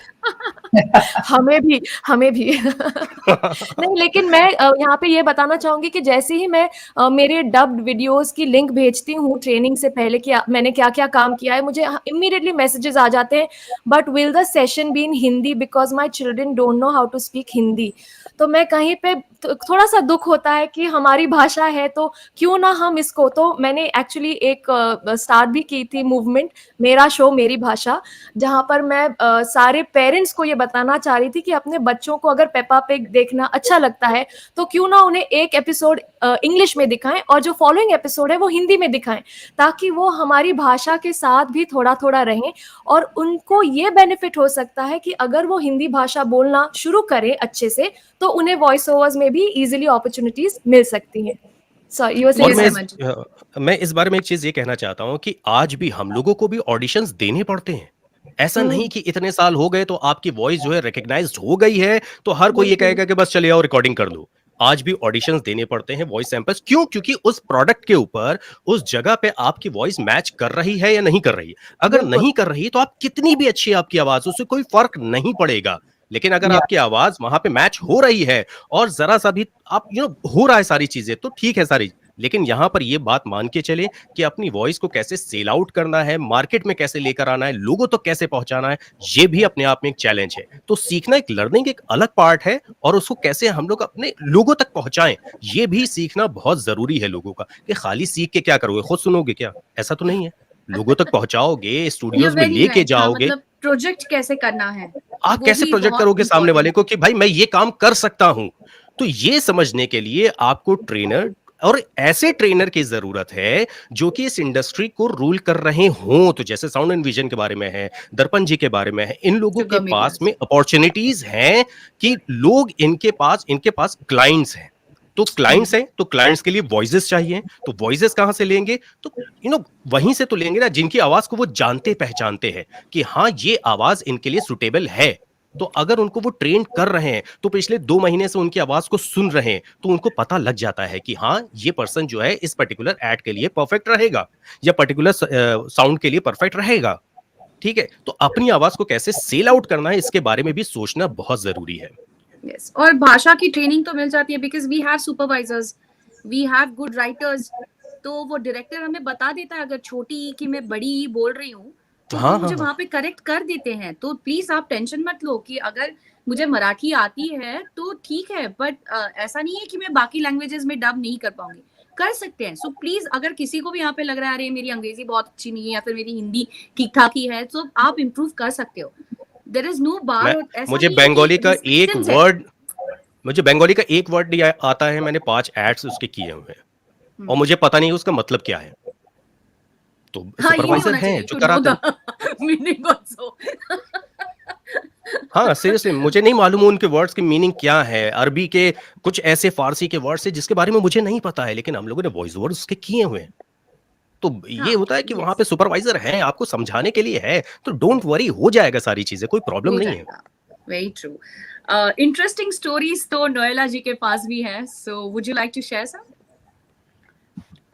हमें भी नहीं, लेकिन मैं यहाँ पे ये बताना चाहूंगी कि जैसे ही मैं मेरे डब्ड वीडियोस की लिंक भेजती हूँ ट्रेनिंग से पहले कि मैंने क्या क्या काम किया है, मुझे इमीडिएटली मैसेजेस आ जाते हैं, but will the session be in Hindi because my children don't know how to speak Hindi. तो मैं कहीं पे थोड़ा सा दुख होता है कि हमारी भाषा है तो क्यों ना हम इसको। तो मैंने एक्चुअली एक स्टार्ट भी की थी मूवमेंट, मेरा शो मेरी भाषा, जहां पर मैं सारे पेरेंट्स को ये बताना चाह रही थी कि अपने बच्चों को अगर पेपा पिग देखना अच्छा लगता है तो क्यों ना उन्हें एक एपिसोड इंग्लिश में दिखाएं और जो फॉलोइंग एपिसोड है वो हिंदी में दिखाएं, ताकि वो हमारी भाषा के साथ भी थोड़ा थोड़ा रहें। और उनको ये बेनिफिट हो सकता है कि अगर वो हिंदी भाषा बोलना शुरू करें अच्छे से तो उन्हें वॉइस ओवर्स में भी इजीली अपॉर्चुनिटीज मिल सकती हैं। मैं इस बारे में एक चीज ये कहना चाहता हूँ कि आज भी हम लोगों को भी ऑडिशंस देने पड़ते हैं। ऐसा नहीं कि इतने साल हो गए तो आपकी वॉइस जो है रिकॉग्नाइज्ड हो गई है तो हर कोई ये कहेगा कि बस चले आओ रिकॉर्डिंग कर लो। आज भी ऑडिशंस देने पड़ते हैं वॉइस सैंपल्स। क्यों? क्योंकि उस प्रोडक्ट के ऊपर उस जगह पे आपकी वॉइस मैच कर रही है या नहीं कर रही है। अगर बिल्कुल। नहीं कर रही तो आप कितनी भी अच्छी आपकी आवाज, उससे कोई फर्क नहीं पड़ेगा। लेकिन अगर Yeah. आपकी आवाज वहां पे मैच हो रही है और जरा सा भी आप हो रहा है सारी चीजें, तो ठीक है सारी। लेकिन यहां पर ये बात मान के चले कि अपनी वॉइस को कैसे सेल आउट करना है, मार्केट में कैसे लेकर आना है, लोगों तक कैसे पहुंचाना है, ये भी अपने आप में एक चैलेंज है। तो सीखना, एक लर्निंग एक अलग पार्ट है, और उसको कैसे हम लोग अपने लोगों तक पहुंचाएं, ये भी सीखना बहुत जरूरी है लोगों का। कि खाली सीख के क्या करोगे, खुद सुनोगे क्या? ऐसा तो नहीं है। लोगों तक पहुंचाओगे, You're स्टूडियोज में very लेके right. हाँ, जाओगे। मतलब प्रोजेक्ट कैसे करना है आप वो कैसे भी प्रोजेक्ट बहुत करोगे सामने वाले इम्पोर्टेंट। को कि भाई मैं ये काम कर सकता हूं? तो ये समझने के लिए आपको ट्रेनर, और ऐसे ट्रेनर की जरूरत है जो कि इस इंडस्ट्री को रूल कर रहे हों। तो जैसे साउंड एंड विजन के बारे में है, दर्पण जी के बारे में है, इन लोगों के Sugar पास medias. में अपॉर्चुनिटीज हैं कि लोग इनके पास क्लाइंट्स हैं। तो क्लाइंट्स हैं, तो क्लाइंट्स के लिए वॉइसेस चाहिए। तो वॉइसेस कहां से लेंगे? तो वहीं से तो लेंगे ना जिनकी आवाज को वो जानते पहचानते हैं कि हाँ ये आवाज इनके लिए सुटेबल है। तो अगर उनको वो ट्रेन कर रहे हैं, तो पिछले 2 महीने से उनकी आवाज को सुन रहे हैं, तो उनको पता लग जाता है कि हाँ ये पर्सन जो है इस पर्टिकुलर एड के लिए परफेक्ट रहेगा, या पर्टिकुलर साउंड के लिए परफेक्ट रहेगा। ठीक है, तो अपनी आवाज को कैसे सेल आउट करना है, इसके बारे में भी सोचना बहुत जरूरी है। Yes. और भाषा की ट्रेनिंग तो मिल जाती है because we have supervisors, we have good writers. तो वो डायरेक्टर हमें बता देता है अगर छोटी कि मैं बड़ी बोल रही हूँ, तो हाँ वो हाँ मुझे हाँ। वहां पे करेक्ट कर देते हैं। तो प्लीज आप टेंशन मत लो कि अगर मुझे मराठी आती है तो ठीक है, बट ऐसा नहीं है कि मैं बाकी लैंग्वेजेस में डब नहीं कर पाऊंगी, कर सकते हैं। सो प्लीज अगर किसी को भी यहाँ पे लग रहा है अरे मेरी अंग्रेजी बहुत अच्छी नहीं है या फिर मेरी हिंदी ठीक ठाक ही है, तो आप इम्प्रूव कर सकते हो। देयर इज नो बार। मैं और ऐसा मुझे नहीं है बंगाली कि का एक restrictions है। वर्ड मुझे बंगाली का एक वर्ड नहीं आता है। मैंने 5 एड्स उसके किए हुए हैं और मुझे पता नहीं उसका मतलब क्या है। तो हाँ, ये भी सुपरवाइजर होना हैं चाहिए जो टू नो कराते द हैं। Meaning also. हाँ सीरियसली मुझे नहीं मालूम उनके वर्ड्स की मीनिंग क्या है। अरबी के कुछ ऐसे फारसी के वर्ड्स हैं जिसके बारे में मुझे नहीं पता है, लेकिन हम लोगों ने वॉइस ओवर उसके किए हुए हैं। तो ये हाँ, होता है कि वहां यस, पे सुपरवाइजर है, आपको समझाने के लिए है। तो डोंट वरी, हो जाएगा सारी चीजें, कोई प्रॉब्लम हो नहीं है। जाएगा। Very true. इंटरेस्टिंग स्टोरीज तो नोएला जी के पास भी है, so would you like to share some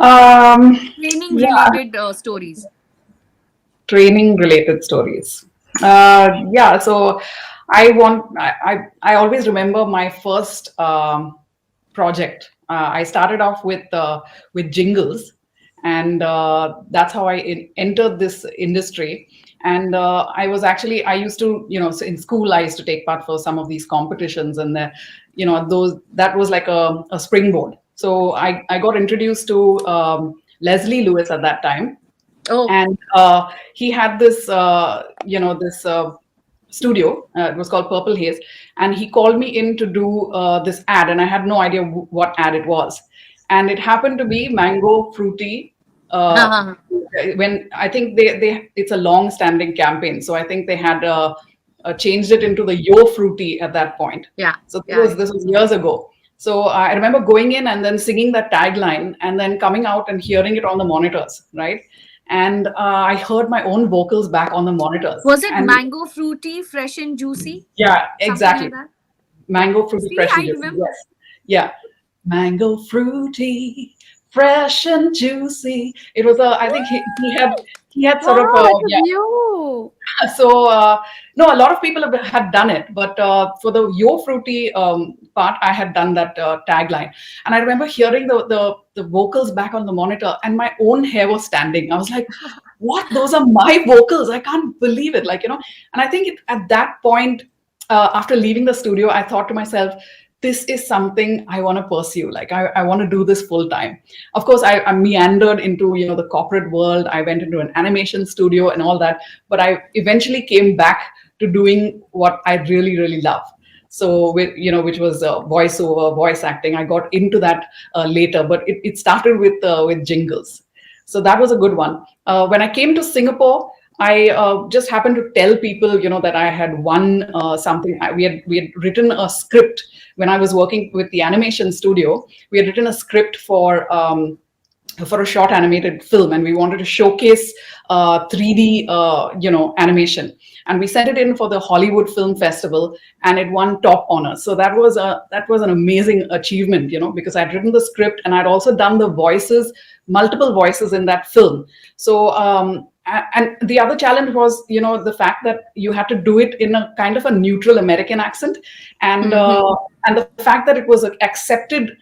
training Yeah, related stories? training related stories. Yeah, so I always remember my first project. I started off with jingles, and that's how I entered this industry. And I used to, so in school I used to take part for some of these competitions, and that was like a springboard. So I got introduced to Leslie Lewis at that time, Oh, and he had this this studio. It was called Purple Haze, and he called me in to do this ad, and I had no idea what ad it was, and it happened to be Mango Fruity. हाँ, When I think they it's a long standing campaign, so I think they had changed it into the Yo Fruity at that point. yeah, So yeah. this was years ago. So I remember going in and then singing that tagline, and then coming out and hearing it on the monitors, right? And I heard my own vocals back on the monitors. Was it And mango fruity, fresh and juicy? yeah, Something exactly. like that? Mango fruity, See, fresh and I juicy. remember. Yes. Yeah. Mango fruity, fresh and juicy. It was I think he had sort of Wow, it was yeah. you. So no, a lot of people had done it, but for the Yo Fruity part, I had done that tagline, and I remember hearing the vocals back on the monitor, and my own hair was standing. I was like, "What? Those are my vocals! I can't believe it!" And I think at that point, after leaving the studio, I thought to myself, this is something I want to pursue. Like I want to do this full time. Of course, I meandered into the corporate world. I went into an animation studio and all that, but I eventually came back to doing what I really really love. So which was voiceover, voice acting. I got into that later, but it started with jingles. So that was a good one. When I came to Singapore, I just happened to tell people, that I had won something. We had written a script when I was working with the animation studio. We had written a script for for a short animated film, and we wanted to showcase 3D, animation, and we sent it in for the Hollywood Film Festival, and it won top honors. So that was an amazing achievement, because I'd written the script and I'd also done the voices, multiple voices in that film. So and the other challenge was, the fact that you had to do it in a kind of a neutral American accent, and the fact that it was accepted,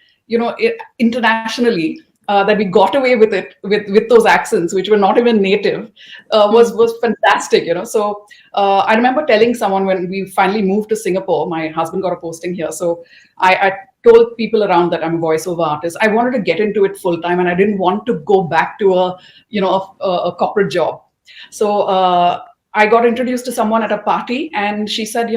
internationally, that we got away with it with those accents which were not even native, was fantastic. So I remember telling someone when we finally moved to Singapore, my husband got a posting here, so I told people around that I'm a voiceover artist. I wanted to get into it full time, and I didn't want to go back to a corporate job. So I got introduced to someone at a party, and she said,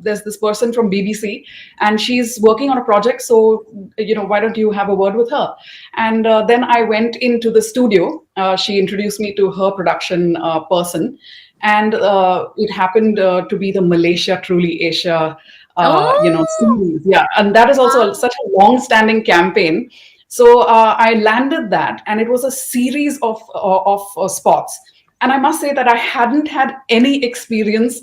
there's this person from BBC, and she's working on a project, so why don't you have a word with her? And then I went into the studio. She introduced me to her production person, and it happened to be the Malaysia Truly Asia series. Yeah, and that is also such a long-standing campaign. So I landed that, and it was a series of spots. And I must say that I hadn't had any experience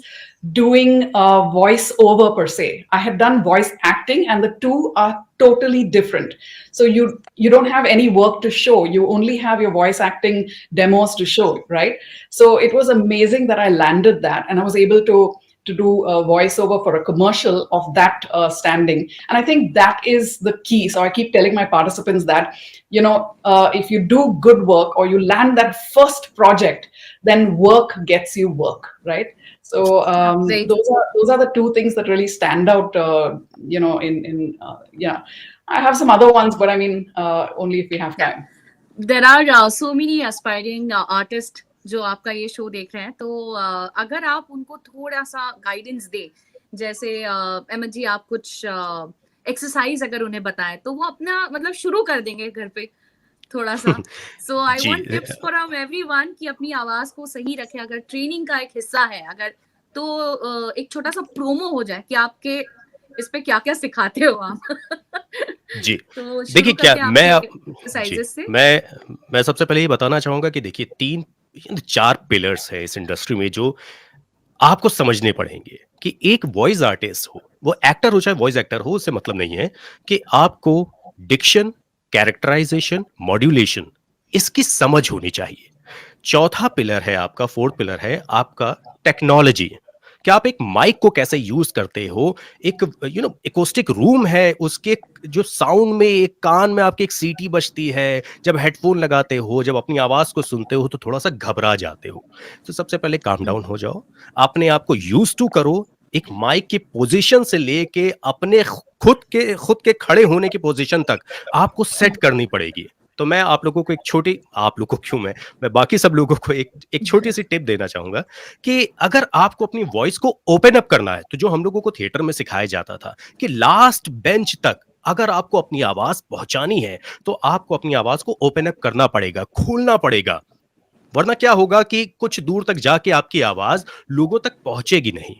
doing voice-over per se. I had done voice acting, and the two are totally different. So you don't have any work to show. You only have your voice acting demos to show, right? So it was amazing that I landed that, and I was able to do a voiceover for a commercial of that standing. And I think that is the key. So I keep telling my participants that, if you do good work or you land that first project, then work gets you work, right? So those are the two things that really stand out, I have some other ones, but I mean, only if we have time. There are so many aspiring artists जो आपका ये show देख रहे हैं, तो अगर आप उनको थोड़ा सा गाइडेंस दे, जैसे अहमद जी आप कुछ एक्सरसाइज अगर उन्हें बताएं तो वो अपना मतलब शुरू कर देंगे घर पे थोड़ा सा. So I want tips from everyone कि अपनी आवाज को सही रखें. अगर ट्रेनिंग का एक हिस्सा है, अगर तो एक छोटा सा प्रोमो हो जाए कि आपके इस पे क्या क्या सिखाते हो आप. जी तो देखिए, क्या मैं मैं सबसे पहले ये बताना चाहूंगा कि देखिए 4 पिलर्स है इस इंडस्ट्री में जो आपको समझने पड़ेंगे. कि एक वॉइस आर्टिस्ट हो, वो एक्टर हो चाहे वॉइस एक्टर हो, उससे मतलब नहीं है, कि आपको डिक्शन, कैरेक्टराइजेशन, मॉड्यूलेशन, इसकी समझ होनी चाहिए. चौथा पिलर है आपका, फोर्थ पिलर है आपका टेक्नोलॉजी. कि आप एक माइक को कैसे यूज करते हो. एक एकोस्टिक रूम है, उसके जो साउंड में एक कान में आपके एक सीटी बजती है, जब हेडफोन लगाते हो, जब अपनी आवाज को सुनते हो तो थोड़ा सा घबरा जाते हो. तो सबसे पहले काम डाउन हो जाओ, अपने आप को यूज टू करो. एक माइक की पोजीशन से लेके अपने खुद के खड़े होने की पोजीशन तक आपको सेट करनी पड़ेगी. तो मैं आप लोगों को मैं बाकी सब लोगों को एक छोटी सी टिप देना चाहूंगा कि अगर आपको अपनी वॉइस को ओपन अप करना है, तो जो हम लोगों को थिएटर में सिखाया जाता था कि लास्ट बेंच तक अगर आपको अपनी आवाज पहुंचानी है, तो आपको अपनी आवाज को ओपन अप करना पड़ेगा, खोलना पड़ेगा. वरना क्या होगा कि कुछ दूर तक जाके आपकी आवाज लोगों तक पहुंचेगी नहीं.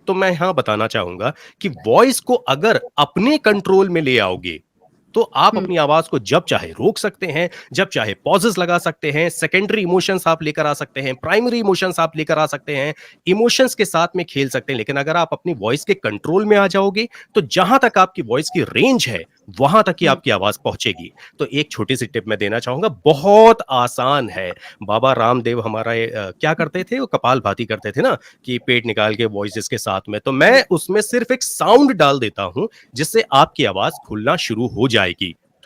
तो मैं यहां बताना चाहूंगा कि वॉइस को अगर अपने कंट्रोल में ले आओगे, तो आप अपनी आवाज को जब चाहे रोक सकते हैं, जब चाहे पॉजेस लगा सकते हैं, सेकेंडरी इमोशंस आप लेकर आ सकते हैं, प्राइमरी इमोशंस आप लेकर आ सकते हैं, इमोशंस के साथ में खेल सकते हैं. लेकिन अगर आप अपनी वॉइस के कंट्रोल में आ जाओगे, तो जहां तक आपकी वॉइस की रेंज है, वहां तक ही आपकी आवाज पहुंचेगी. तो एक छोटी सी टिप मैं देना चाहूंगा, बहुत आसान है. बाबा रामदेव हमारा क्या करते थे, वो कपालभाति करते थे ना, कि पेट निकाल के वॉइसेस के साथ में. तो मैं उसमें सिर्फ एक साउंड डाल देता हूं, जिससे आपकी आवाज खुलना शुरू हो जाएगी.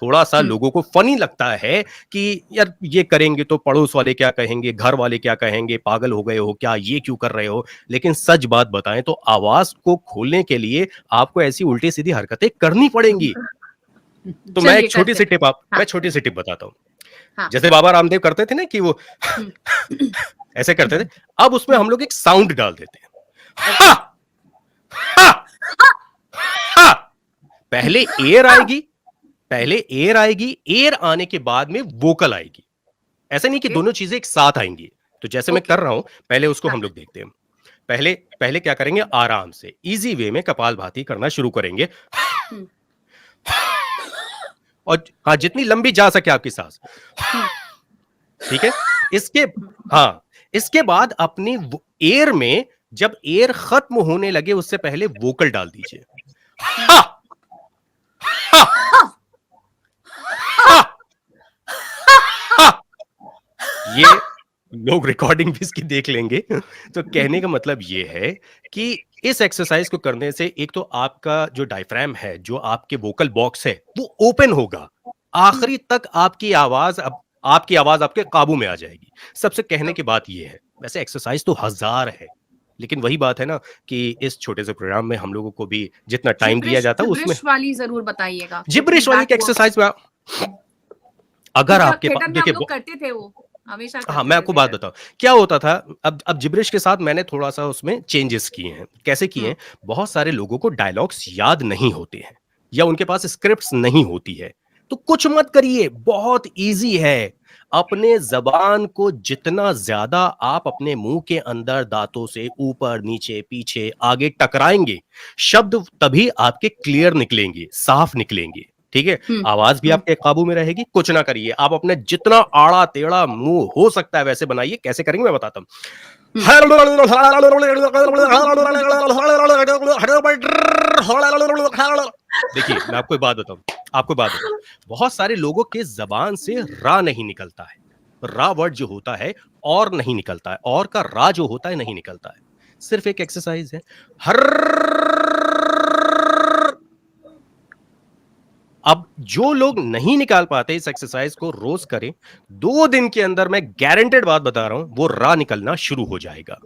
थोड़ा सा लोगों को फनी लगता है कि यार ये करेंगे तो पड़ोस वाले क्या कहेंगे, घर वाले क्या कहेंगे, पागल हो गए हो क्या, ये क्यों कर रहे हो. लेकिन सच बात बताएं तो आवाज को खोलने के लिए आपको ऐसी उल्टी सीधी हरकतें करनी पड़ेंगी. तो मैं एक छोटी सी टिप बताता हूँ. जैसे बाबा रामदेव करते थे ना कि वो ऐसे करते थे, अब उसमें हम लोग एक साउंड डाल देते हैं. हा! हा! हा! पहले एयर आएगी, एयर आने के बाद में वोकल आएगी. ऐसा नहीं कि दोनों चीजें एक साथ आएंगी. तो जैसे मैं कर रहा हूं, पहले उसको हम लोग देखते हैं. पहले क्या करेंगे, आराम से इजी वे में कपालभाति करना शुरू करेंगे. और हाँ, जितनी लंबी जा सके आपकी सांस, ठीक है। इसके हाँ, इसके बाद अपनी एयर में जब एयर खत्म होने लगे उससे पहले वोकल डाल दीजिए। हा, हा, हा, हा। ये लोग रिकॉर्डिंग भी इसकी देख लेंगे। तो कहने का मतलब ये है कि इस एक्सरसाइज को करने से एक तो आपका जो डायफ्राम है, जो आपके वोकल बॉक्स है, वो ओपन होगा। आखिरी तक आपकी आवाज आपके काबू में आ जाएगी। सबसे कहने की बात ये है, वैसे एक्सरसाइज तो हजार है, लेकिन वही बात है ना कि इस छोटे से प्रोग्राम में हम लोगों को भी जितना टाइम दिया जाता है उसमें जिब्रिश वाली जरूर बताइएगा। जिब्रिश वाली एक्सरसाइज में अगर आपके पास थिएटर में हम देखिए लोग करते थे वो हमेशा हाँ, करते मैं थे आपको बात theater। बताऊं क्या होता था। अब जिब्रिश के साथ मैंने थोड़ा सा उसमें चेंजेस किए हैं। कैसे किए हैं? बहुत सारे लोगों को डायलॉग्स याद नहीं होते हैं या उनके पास स्क्रिप्ट्स नहीं होती है, तो कुछ मत करिए, बहुत इजी है। अपने जबान को जितना ज्यादा आप अपने मुंह के अंदर दांतों से ऊपर नीचे पीछे आगे टकराएंगे, शब्द तभी आपके क्लियर निकलेंगे, साफ निकलेंगे। ठीक है, आवाज भी आपके काबू में रहेगी। कुछ ना करिए, आप अपने जितना आड़ा टेढ़ा मुंह हो सकता है वैसे बनाइए। कैसे करेंगे मैं बताता हूँ। देखिए, मैं आपको एक बात बताऊं, बहुत सारे लोगों के जबान से रा नहीं निकलता है। रा वर्ड जो होता है और नहीं निकलता है, और का रा जो होता है नहीं निकलता है। सिर्फ एक एक्सरसाइज है, हर। अब जो लोग नहीं निकाल पाते इस एक्सरसाइज को रोज करें, 2 दिन के अंदर मैं गारंटेड बात बता रहा हूं, वो रा निकलना शुरू हो जाएगा।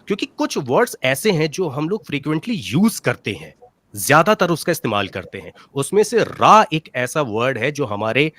क्योंकि कुछ वर्ड्स ऐसे हैं जो हम लोग फ्रीक्वेंटली यूज करते हैं, ज्यादातर उसका इस्तेमाल करते हैं। उसमें से रा एक ऐसा वर्ड है जो हमारे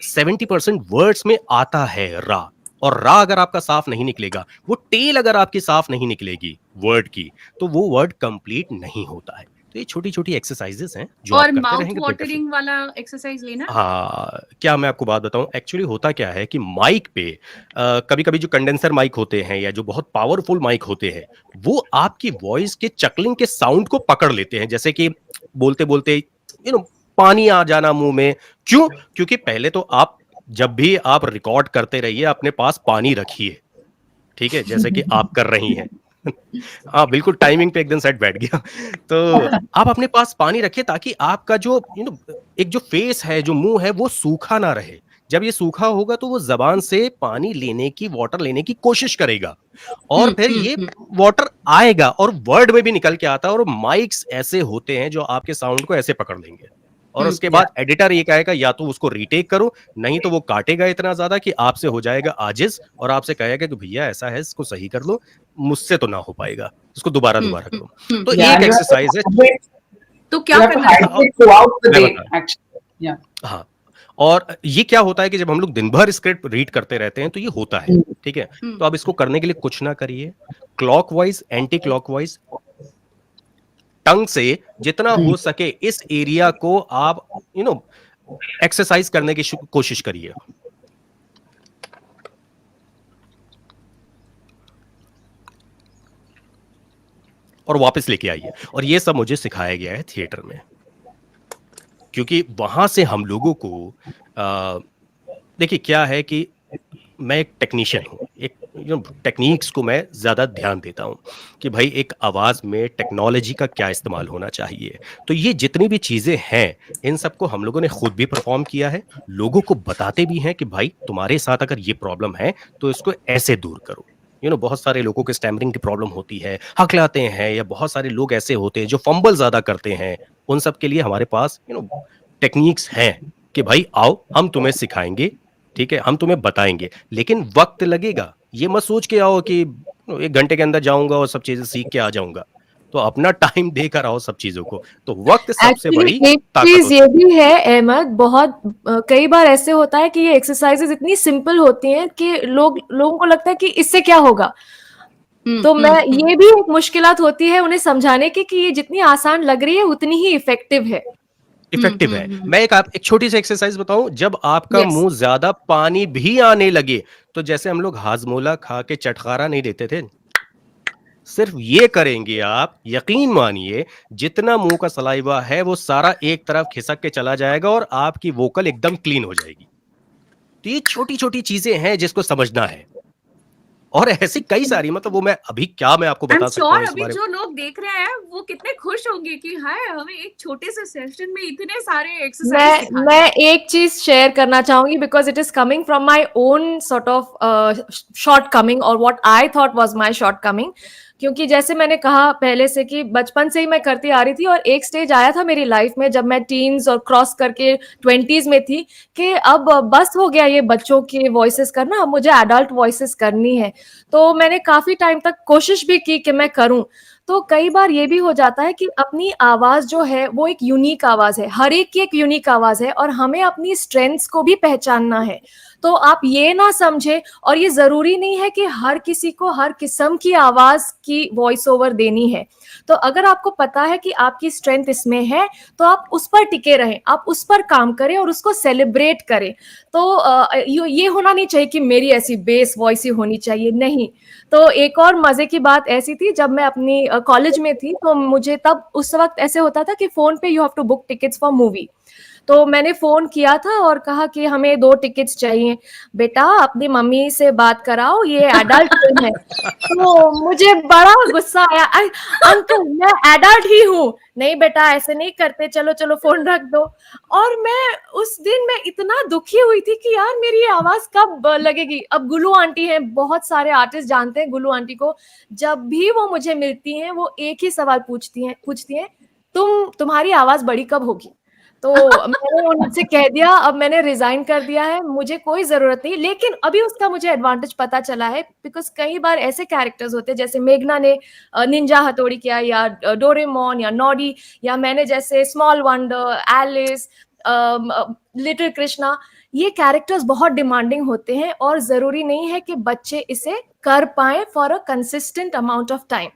70% वर्ड्स में आता है, रा। और रा अगर आपका साफ नहीं निकलेगा, वो टेल अगर आपकी साफ नहीं निकलेगी वर्ड की, तो वो वर्ड कंप्लीट नहीं होता है। तो ये छोटी छोटी एक्सरसाइजेस हैं जो और आप करते माउथ रहेंगे। वाटरिंग वाला एक्सरसाइज लेना। हाँ, क्या मैं आपको बात बताऊं, एक्चुअली होता क्या है कि माइक पे कभी कभी जो कंडेंसर माइक होते हैं या जो बहुत पावरफुल माइक होते हैं, वो आपकी वॉइस के चकलिंग के साउंड को पकड़ लेते हैं। जैसे कि बोलते बोलते पानी आ जाना मुंह में। क्यों? क्योंकि पहले तो आप जब भी आप रिकॉर्ड करते रहिए अपने पास पानी रखिए, ठीक है, जैसे कि आप कर रही हैं। हाँ, बिल्कुल टाइमिंग पे एकदम सेट बैठ गया। तो आप अपने पास पानी रखिए ताकि आपका जो एक जो फेस है, जो मुंह है, वो सूखा ना रहे। जब ये सूखा होगा तो वो जबान से पानी लेने की, वाटर लेने की कोशिश करेगा, और फिर ये वाटर आएगा और वर्ड में भी निकल के आता है। और माइक्स ऐसे होते हैं जो आपके साउंड को ऐसे पकड़ लेंगे, और उसके बाद एडिटर ये कहेगा या तो उसको रीटेक करो, नहीं तो वो काटेगा इतना ज्यादा कि आपसे हो जाएगा आजिज, और आपसे कहेगा कि भैया ऐसा है, इसको सही कर लो, मुझसे तो ना हो पाएगा, इसको दोबारा करो। तो एक एक्सरसाइज है। तो क्या करना है? हाँ, और ये क्या होता है कि जब हम लोग दिन भर स्क्रिप्ट रीड करते रहते हैं तो ये होता है, ठीक है। तो अब इसको करने के लिए कुछ ना करिए, क्लॉकवाइज, एंटी क्लॉकवाइज, टंग से जितना हो सके इस एरिया को आप एक्सरसाइज करने की कोशिश करिए। और वापस लेके आइए। और ये सब मुझे सिखाया गया है थिएटर में, क्योंकि वहां से हम लोगों को देखिए क्या है कि मैं एक टेक्नीशियन हूँ, एक टेक्निक्स को मैं ज़्यादा ध्यान देता हूँ कि भाई एक आवाज़ में टेक्नोलॉजी का क्या इस्तेमाल होना चाहिए। तो ये जितनी भी चीज़ें हैं, इन सबको हम लोगों ने खुद भी परफॉर्म किया है, लोगों को बताते भी हैं कि भाई तुम्हारे साथ अगर ये प्रॉब्लम है तो इसको ऐसे दूर करो। बहुत सारे लोगों के स्टैमरिंग की प्रॉब्लम होती है, हकलाते हैं, या बहुत सारे लोग ऐसे होते हैं जो फंबल ज़्यादा करते हैं। उन सब के लिए हमारे पास टेक्निक्स हैं कि भाई आओ हम तुम्हें सिखाएंगे, ठीक है, हम तुम्हें बताएंगे, लेकिन वक्त लगेगा। ये मत सोच के आओ कि 1 घंटे के अंदर जाऊंगा और सब चीजें सीख के आ जाऊंगा। तो अपना टाइम देकर आओ सब चीजों को। तो वक्त सबसे बड़ी ताकत चीज ये भी है अहमद, बहुत कई बार ऐसे होता है कि ये एक्सरसाइजेज इतनी सिंपल होती हैं कि लोगों को लगता है कि इससे क्या होगा। तो मैं ये भी एक मुश्किलात होती है उन्हें समझाने की कि ये जितनी आसान लग रही है उतनी ही इफेक्टिव है। मैं एक छोटी सी एक्सरसाइज बताऊं। जब आपका मुंह ज्यादा पानी भी आने लगे, तो जैसे हम लोग हाजमोला खा के चटखारा नहीं देते थे, सिर्फ ये करेंगे आप, यकीन मानिए, जितना मुंह का सलाइवा है वो सारा एक तरफ खिसक के चला जाएगा और आपकी वोकल एकदम क्लीन हो जाएगी। तो ये छोटी छोटी चीजें हैं जिसको समझना है, और ऐसी कई सारी, मतलब वो मैं आपको I'm बता सकता sure हूँ इस अभी बारे में। जो लोग देख रहे हैं वो कितने खुश होंगे कि हाय हमें एक छोटे से सेशन में इतने सारे एक्सरसाइज सिखा मैं एक चीज शेयर करना चाहूंगी because it is coming from my own sort of shortcoming और what I thought was my shortcoming. क्योंकि जैसे मैंने कहा पहले से कि बचपन से ही मैं करती आ रही थी और एक स्टेज आया था मेरी लाइफ में जब मैं टीन्स और क्रॉस करके 20s में थी कि अब बस हो गया ये बच्चों के वॉइसेस करना, अब मुझे एडल्ट वॉइसेस करनी है। तो मैंने काफी टाइम तक कोशिश भी की कि मैं करूं। तो कई बार ये भी हो जाता है कि अपनी आवाज जो है वो एक यूनिक आवाज है, हर एक की एक यूनिक आवाज है और हमें अपनी स्ट्रेंथ्स को भी पहचानना है। तो आप ये ना समझे, और ये जरूरी नहीं है कि हर किसी को हर किस्म की आवाज की वॉइस ओवर देनी है। तो अगर आपको पता है कि आपकी स्ट्रेंथ इसमें है तो आप उस पर टिके रहें, आप उस पर काम करें और उसको सेलिब्रेट करें। तो ये होना नहीं चाहिए कि मेरी ऐसी बेस वॉइस ही होनी चाहिए, नहीं। तो एक और मजे की बात ऐसी थी, जब मैं अपनी कॉलेज में थी तो मुझे तब उस वक्त ऐसे होता था कि फोन पे you have to book tickets for movie. तो मैंने फोन किया था और कहा कि हमें 2 टिकट्स चाहिए। बेटा अपनी मम्मी से बात कराओ, ये एडल्ट फिल्म है। तो मुझे बड़ा गुस्सा आया, अंकल मैं एडल्ट ही हूँ। नहीं बेटा ऐसे नहीं करते, चलो चलो फोन रख दो। और मैं उस दिन मैं इतना दुखी हुई थी कि यार मेरी आवाज कब लगेगी। अब गुल्लू आंटी हैं, बहुत सारे आर्टिस्ट जानते हैं गुल्लू आंटी को, जब भी वो मुझे मिलती हैं वो एक ही सवाल पूछती हैं, तुम्हारी आवाज बड़ी कब होगी। तो मैंने उनसे कह दिया अब मैंने रिजाइन कर दिया है, मुझे कोई जरूरत नहीं। लेकिन अभी उसका मुझे एडवांटेज पता चला है बिकॉज कई बार ऐसे कैरेक्टर्स होते हैं जैसे मेघना ने निंजा हथौड़ी किया, या डोरेमोन या नॉडी, या मैंने जैसे Small Wonder, Alice, Little Krishna. ये कैरेक्टर्स बहुत डिमांडिंग होते हैं और जरूरी नहीं है कि बच्चे इसे कर पाए for a consistent amount of time.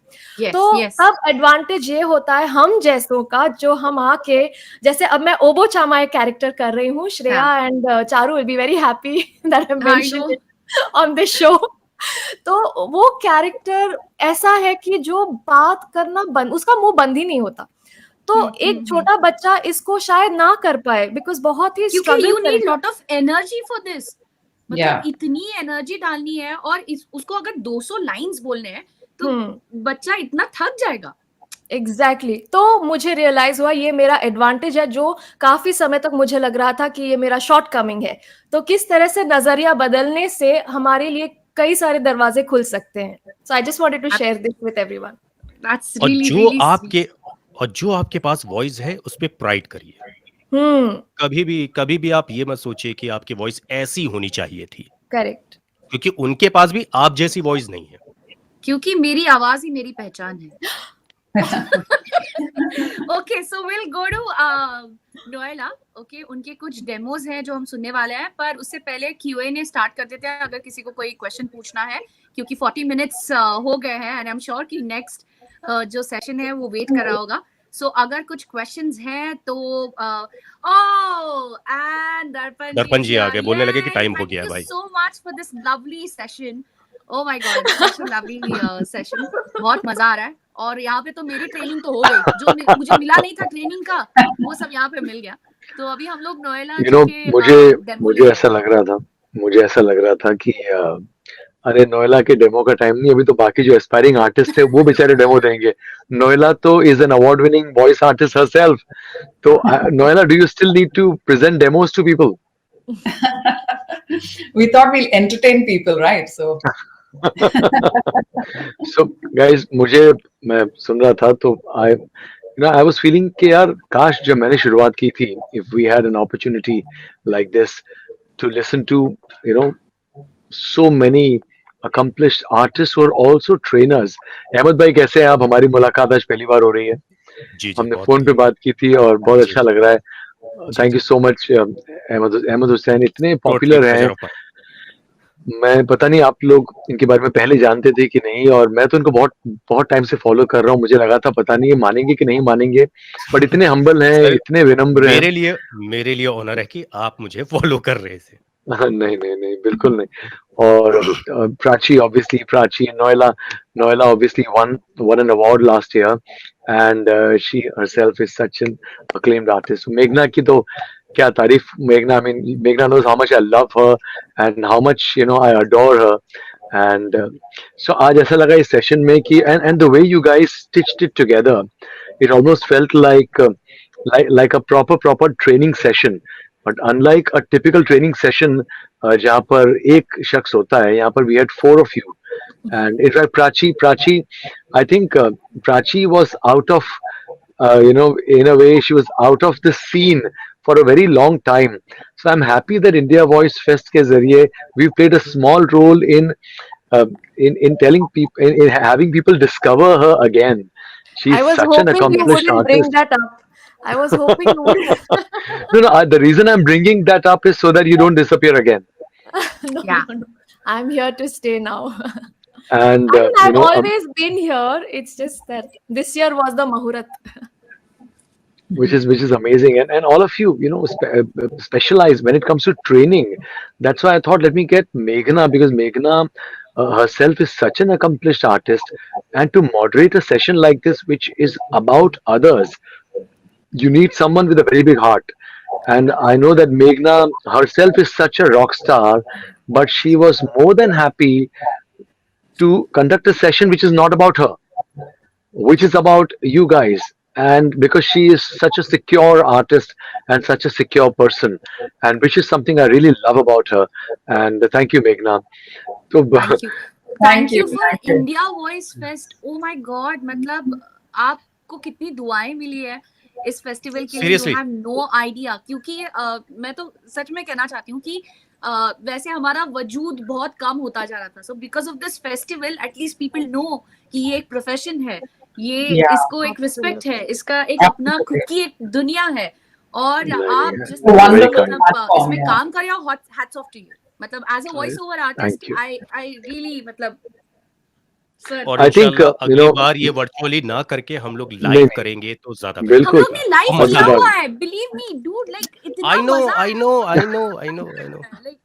तो अब एडवांटेज ये होता है हम जैसों का, जो हम आके, जैसे अब मैं ओबो चामा कैरेक्टर कर रही हूँ, Shreya and Charu will be very happy that I mentioned it on this show. तो वो कैरेक्टर ऐसा है कि जो बात करना बंद, उसका मुंह बंद ही नहीं होता। तो एक छोटा बच्चा इसको शायद ना कर पाए बिकॉज बहुत ही क्योंकि you need lot of energy for this. मतलब Yeah. इतनी एनर्जी डालनी है और उसको अगर 200 लाइंस बोलने हैं तो बच्चा इतना थक जाएगा। एग्जैक्टली तो मुझे रियलाइज हुआ ये मेरा एडवांटेज है, जो काफी समय तक मुझे लग रहा था कि ये मेरा शॉर्ट कमिंग है। तो किस तरह से नजरिया बदलने से हमारे लिए कई सारे दरवाजे खुल सकते हैं। So I just wanted to share this with everyone. That's really और जो आपके पास वॉइस है उस पे प्राइड करिए। कभी भी आप ये मत सोचिए कि आपकी वॉइस ऐसी होनी चाहिए थी। करेक्ट। क्योंकि उनके पास भी आप जैसी वॉइस नहीं है, क्योंकि मेरी आवाज ही मेरी पहचान है। Okay so will go to Noela. Okay उनके कुछ डेमोज हैं जो हम सुनने वाले हैं, पर उससे पहले Q&A स्टार्ट कर देते हैं अगर किसी को कोई क्वेश्चन पूछना है, क्योंकि 40 मिनट्स हो गए हैं एंड आई एम श्योर कि नेक्स्ट जो सेशन है वो वेट कर रहा होगा। सो अगर कुछ क्वेश्चंस हैं तो एंड दर्पण जी आ गए, बोलने लगे कि टाइम हो गया भाई। So much for this lovely session. Oh my God such a lovely session, बहुत मजा आ रहा है। और यहाँ पे तो मेरी ट्रेनिंग तो हो गई, जो मुझे मिला नहीं था ट्रेनिंग का वो सब यहाँ पे मिल गया। तो अभी हम लोग नोएला के मुझे ऐसा लग रहा था कि अरे नोएला के डेमो का टाइम नहीं, अभी तो बाकी जो एस्पायरिंग आर्टिस्ट है वो बेचारे डेमो देंगे। नोएला तो is an award winning voice artist herself. तो Noela, do you still need to present demos to people? We thought we'll entertain people, right? So so guys, मैं सुन रहा था तो I was feeling कि यार काश जब मैंने शुरुआत की थी, if we had an opportunity like this to listen to so many accomplished artists who are also trainers. Ahmad भाई कैसे हैं आप? हमारी मुलाकात आज पहली बार हो रही है। जी, हमने फोन पे बात की थी और बहुत अच्छा लग रहा है। Thank you so much Ahmed Hussain, इतने पॉपुलर हैं। मैं पता नहीं आप लोग इनके बारे में पहले जानते थे कि नहीं, और मैं तो इनको बहुत टाइम से फॉलो कर रहा हूँ। मुझे लगा था पता नहीं ये मानेंगे कि नहीं मानेंगे, बट इतने हम्बल हैं, इतने विनम्र हैं। मेरे लिए ऑनर है कि आप मुझे फॉलो कर रहे थे। नहीं नहीं नहीं, बिल्कुल नहीं. और Prachi, Noella obviously won an award last year, and she herself is such an acclaimed artist. Meghna की तो क्या तारीफ. Meghna, I mean, Meghna knows how much I love her and how much, you know, I adore her. And so आज ऐसा लगा इस session में कि and the way you guys stitched it together, it almost felt like a proper training session. But unlike a typical training session जहाँ पर एक शख्स होता है, यहाँ पर we had 4 of you. And in fact, Prachi, I think Prachi was out of, in a way, she was out of the scene for a very long time. So I'm happy that India Voice Fest के जरिए we played a small role in telling people, in having people discover her again. She's I was such an hoping you accomplished wouldn't bring artist. that up. I was hoping you wouldn't. No, the reason I'm bringing that up is so that you don't disappear again. No, Yeah. no. I'm here to stay now. And I mean, I've always been here. It's just that this year was the Mahurat. which is amazing, and all of you, specialize when it comes to training. That's why I thought, let me get Meghna, because Meghna herself is such an accomplished artist, and to moderate a session like this which is about others, you need someone with a very big heart. And I know that Meghna herself is such a rock star, but she was more than happy to conduct a session which is not about her, which is about you guys. And because she is such a secure artist and such a secure person, and which is something I really love about her. And thank you, Meghna. So, Thank you. Thank you you, for thank you. India Voice Fest. Oh my God, मतलब आपको कितनी दुआएं मिली है इस festival के लिए. Seriously. You have no idea. क्योंकि मैं तो सच में कहना चाहती हूँ कि वैसे हमारा वजूद बहुत कम होता जा रहा था. So because of this festival, at least people know कि ये एक प्रोफेशन है, ये Yeah, इसको एक रिस्पेक्ट है, इसका एक अपना खुद की एक दुनिया है. और आप जिस It's a तरीके से wonderful मतलब platform, इसमें yeah. काम कर रहे हो, hats off to you. मतलब as a voice over artist Thank you. I really मतलब सर और I think, इंशाल्लाह अगली you know, बार ये वर्चुअली ना करके हम लोग नहीं, लाइव नहीं, करेंगे तो ज्यादा हम बिल्कुल. लोग ने लाइव मजा किया आएगा. हुआ है. बिलीव मी डूड, लाइक इतना आई नो मजा I know I know I know I know like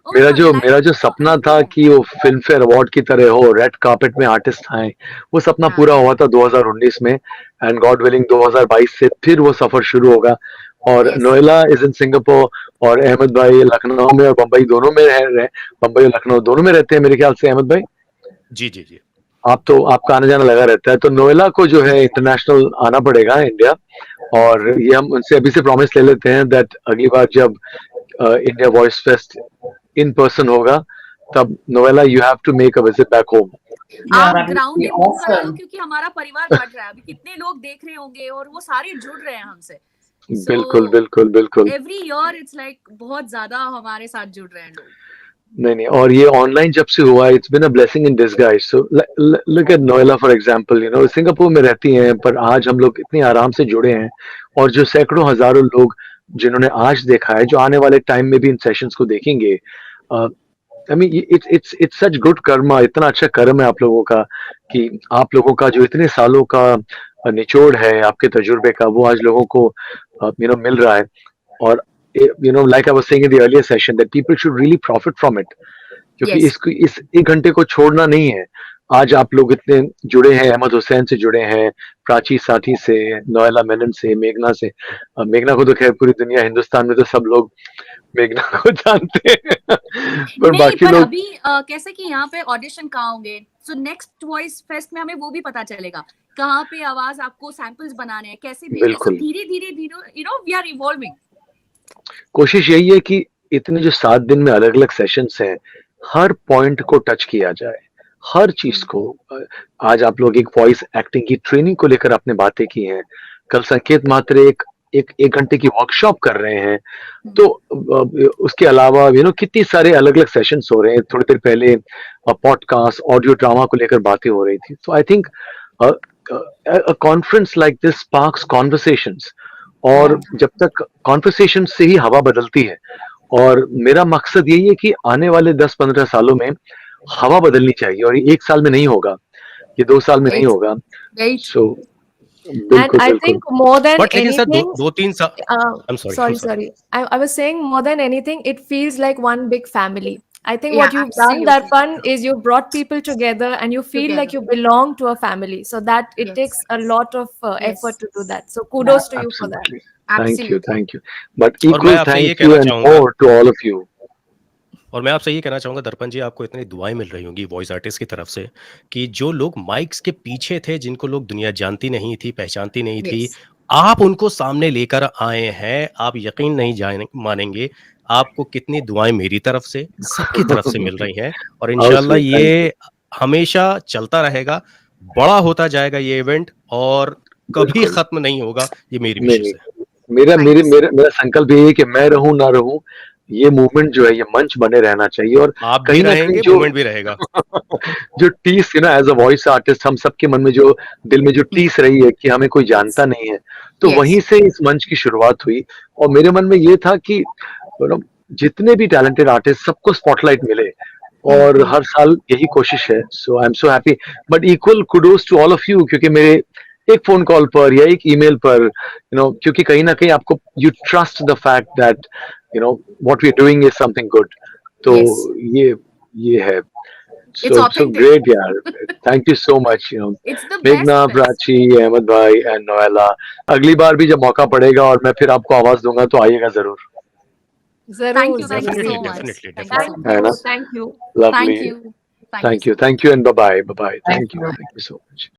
oh my God. मेरा जो सपना था कि वो फिल्म फेयर अवार्ड की तरह हो, रेड कार्पेट में आर्टिस्ट आए, वो सपना पूरा हुआ था 2019 में. एंड गॉड विलिंग 2022 से फिर वो सफर शुरू होगा. और Yes. नोएला इज इन सिंगापुर, और अहमद भाई लखनऊ में और बम्बई दोनों में रहे. बम्बई और लखनऊ दोनों में रहते हैं मेरे ख्याल से. अहमद भाई, जी जी जी. आपका आना जाना लगा रहता है. तो नोएला को जो है इंटरनेशनल आना पड़ेगा इंडिया. और ये हम उनसे अभी से प्रॉमिस ले लेते हैं दैट अगली बार जब India voice fest in person होगा, तब Noela you have to make a visit back home. Yeah, आप that would ग्राउंड be पे मूव करा दो, awesome. क्योंकि हमारा परिवार बढ़ रहा है. अभी कितने लोग देख रहे होंगे और वो सारे जुड़ रहे हैं हमसे. बिल्कुल बिल्कुल बिल्कुल. एवरी ईयर इट्स लाइक बहुत ज्यादा हमारे साथ जुड़ रहे हैं लोग. नहीं, और ये ऑनलाइन जब से हुआ, it's been a blessing in disguise. So look at Noela for example. Singapore में रहती हैं, पर आज हम लोग इतनी आराम से जुड़े हैं. और जो सैकड़ों हजारों लोग जिन्होंने आज देखा है, जो आने वाले टाइम में भी इन सेशंस को देखेंगे, I mean it's such good Karma. इतना अच्छा कर्म है आप लोगों का कि आप लोगों का जो इतने सालों का निचोड़ है आपके तजुर्बे का, वो आज लोगों को मिल रहा है. और like I was saying in the earlier session, that people should really profit from it. क्योंकि Yes. इस 1 घंटे को छोड़ना नहीं है. आज आप लोग इतने जुड़े हैं, अहमद हुसैन से जुड़े हैं, प्राची साथी से, नोएला मेनन से, मेघना से. मेघना को तो खैर पूरी दुनिया, हिंदुस्तान में तो सब लोग मेघना को जानते हैं. पर नहीं, बाकी पर लोग अभी कैसे कि यहाँ पे ऑडिशन कहाँ होंगे. सो नेक्स्ट वॉइस फेस्ट में हमें वो भी पता चलेगा कहाँ पे आवाज आपको सैंपल्स बनाने हैं, कैसे भेजने हैं. So बिल्कुल. धीरे धीरे वी आर इवॉल्विंग. कोशिश यही है कि इतने जो 7 दिन में अलग अलग सेशंस हैं, हर पॉइंट को टच किया जाए, हर चीज को. आज आप लोग एक वॉइस एक्टिंग की ट्रेनिंग को लेकर आपने बातें की हैं. कल संकेत मात्र एक घंटे की वर्कशॉप कर रहे हैं. तो उसके अलावा कितनी सारे अलग अलग सेशंस हो रहे हैं. थोड़ी देर पहले पॉडकास्ट, ऑडियो ड्रामा को लेकर बातें हो रही थी. So I think a conference like this sparks conversations. और जब तक कॉन्वर्सेशन से ही हवा बदलती है. और मेरा मकसद यही है कि आने वाले 10-15 सालों में हवा बदलनी चाहिए. और ये 1 साल में नहीं होगा, ये 2 साल में नहीं होगा. Very सो And बिल्कुल I बिल्कुल think more than बट लेकिन सर anything, दो तीन साल I'm sorry, sorry. I was saying more than anything, it feels like one big family. I think Yeah, what you've done, absolutely. Darpan, is you've brought people together and you feel like you Together. belong to a family. So that it Yes. takes a lot of Yes. effort to do that. So kudos to you for that. Absolutely. Thank you, Absolutely. thank you. But और मैं equal आपसे ये thank you कहना and चाहूंगा more to all of you. और मैं आपसे ये कहना चाहूंगा दर्पण जी, आपको इतनी दुआएं मिल रही होंगी वॉइस आर्टिस्ट की तरफ से कि जो लोग माइक्स के पीछे थे, जिनको लोग दुनिया जानती नहीं थी, पहचानती नहीं थी, Yes. आप उनको सामने लेकर आए हैं। आप यकीन नहीं मानेंगे आपको कितनी दुआएं मेरी तरफ से, सबकी तरफ से मिल रही हैं, और How इंशाल्लाह sweet, thank you. ये हमेशा चलता रहेगा, बड़ा होता जाएगा ये इवेंट, और कभी बिल्कुल खत्म नहीं होगा। ये मेरी नहीं विशेष नहीं, है। मेरा Thank मेरे you. मेरा मेरा संकल्प यही है कि मैं रहूं ना रहूं, ये मूवमेंट जो है ये मंच बने रहना चाहिए। और आप भी कहीं ना कहीं रहेंगे, जो मूवमेंट भी रहेगा। जो टीस एज अ वॉइस आर्टिस्ट हम सबके मन में जो दिल में जो टीस रही है कि हमें कोई जानता नहीं है, तो Yes. वहीं से इस मंच की शुरुआत हुई। और मेरे मन में ये था कि जितने भी टैलेंटेड आर्टिस्ट सबको स्पॉटलाइट मिले, और हर साल यही कोशिश है। So I am so happy, but equal kudos to all of you, क्योंकि मेरे एक फोन कॉल पर या एक ईमेल पर क्योंकि कहीं ना कहीं आपको you trust the fact that what we are doing is something good. तो Yes. ये है। It's So authentic. great, यार। Thank you so much. It's the मेघना, best. प्राची, अहमद भाई एंड नोएला, अगली बार भी जब मौका पड़ेगा और मैं फिर आपको आवाज दूंगा तो आइएगा जरूर। Thank you. Thank you definitely so much. Definitely Thank you so definitely है ना? much. Thank you. Lovely. Thank you. Thank you. Thank you and bye bye. Thank Thank you. you. Thank you so much.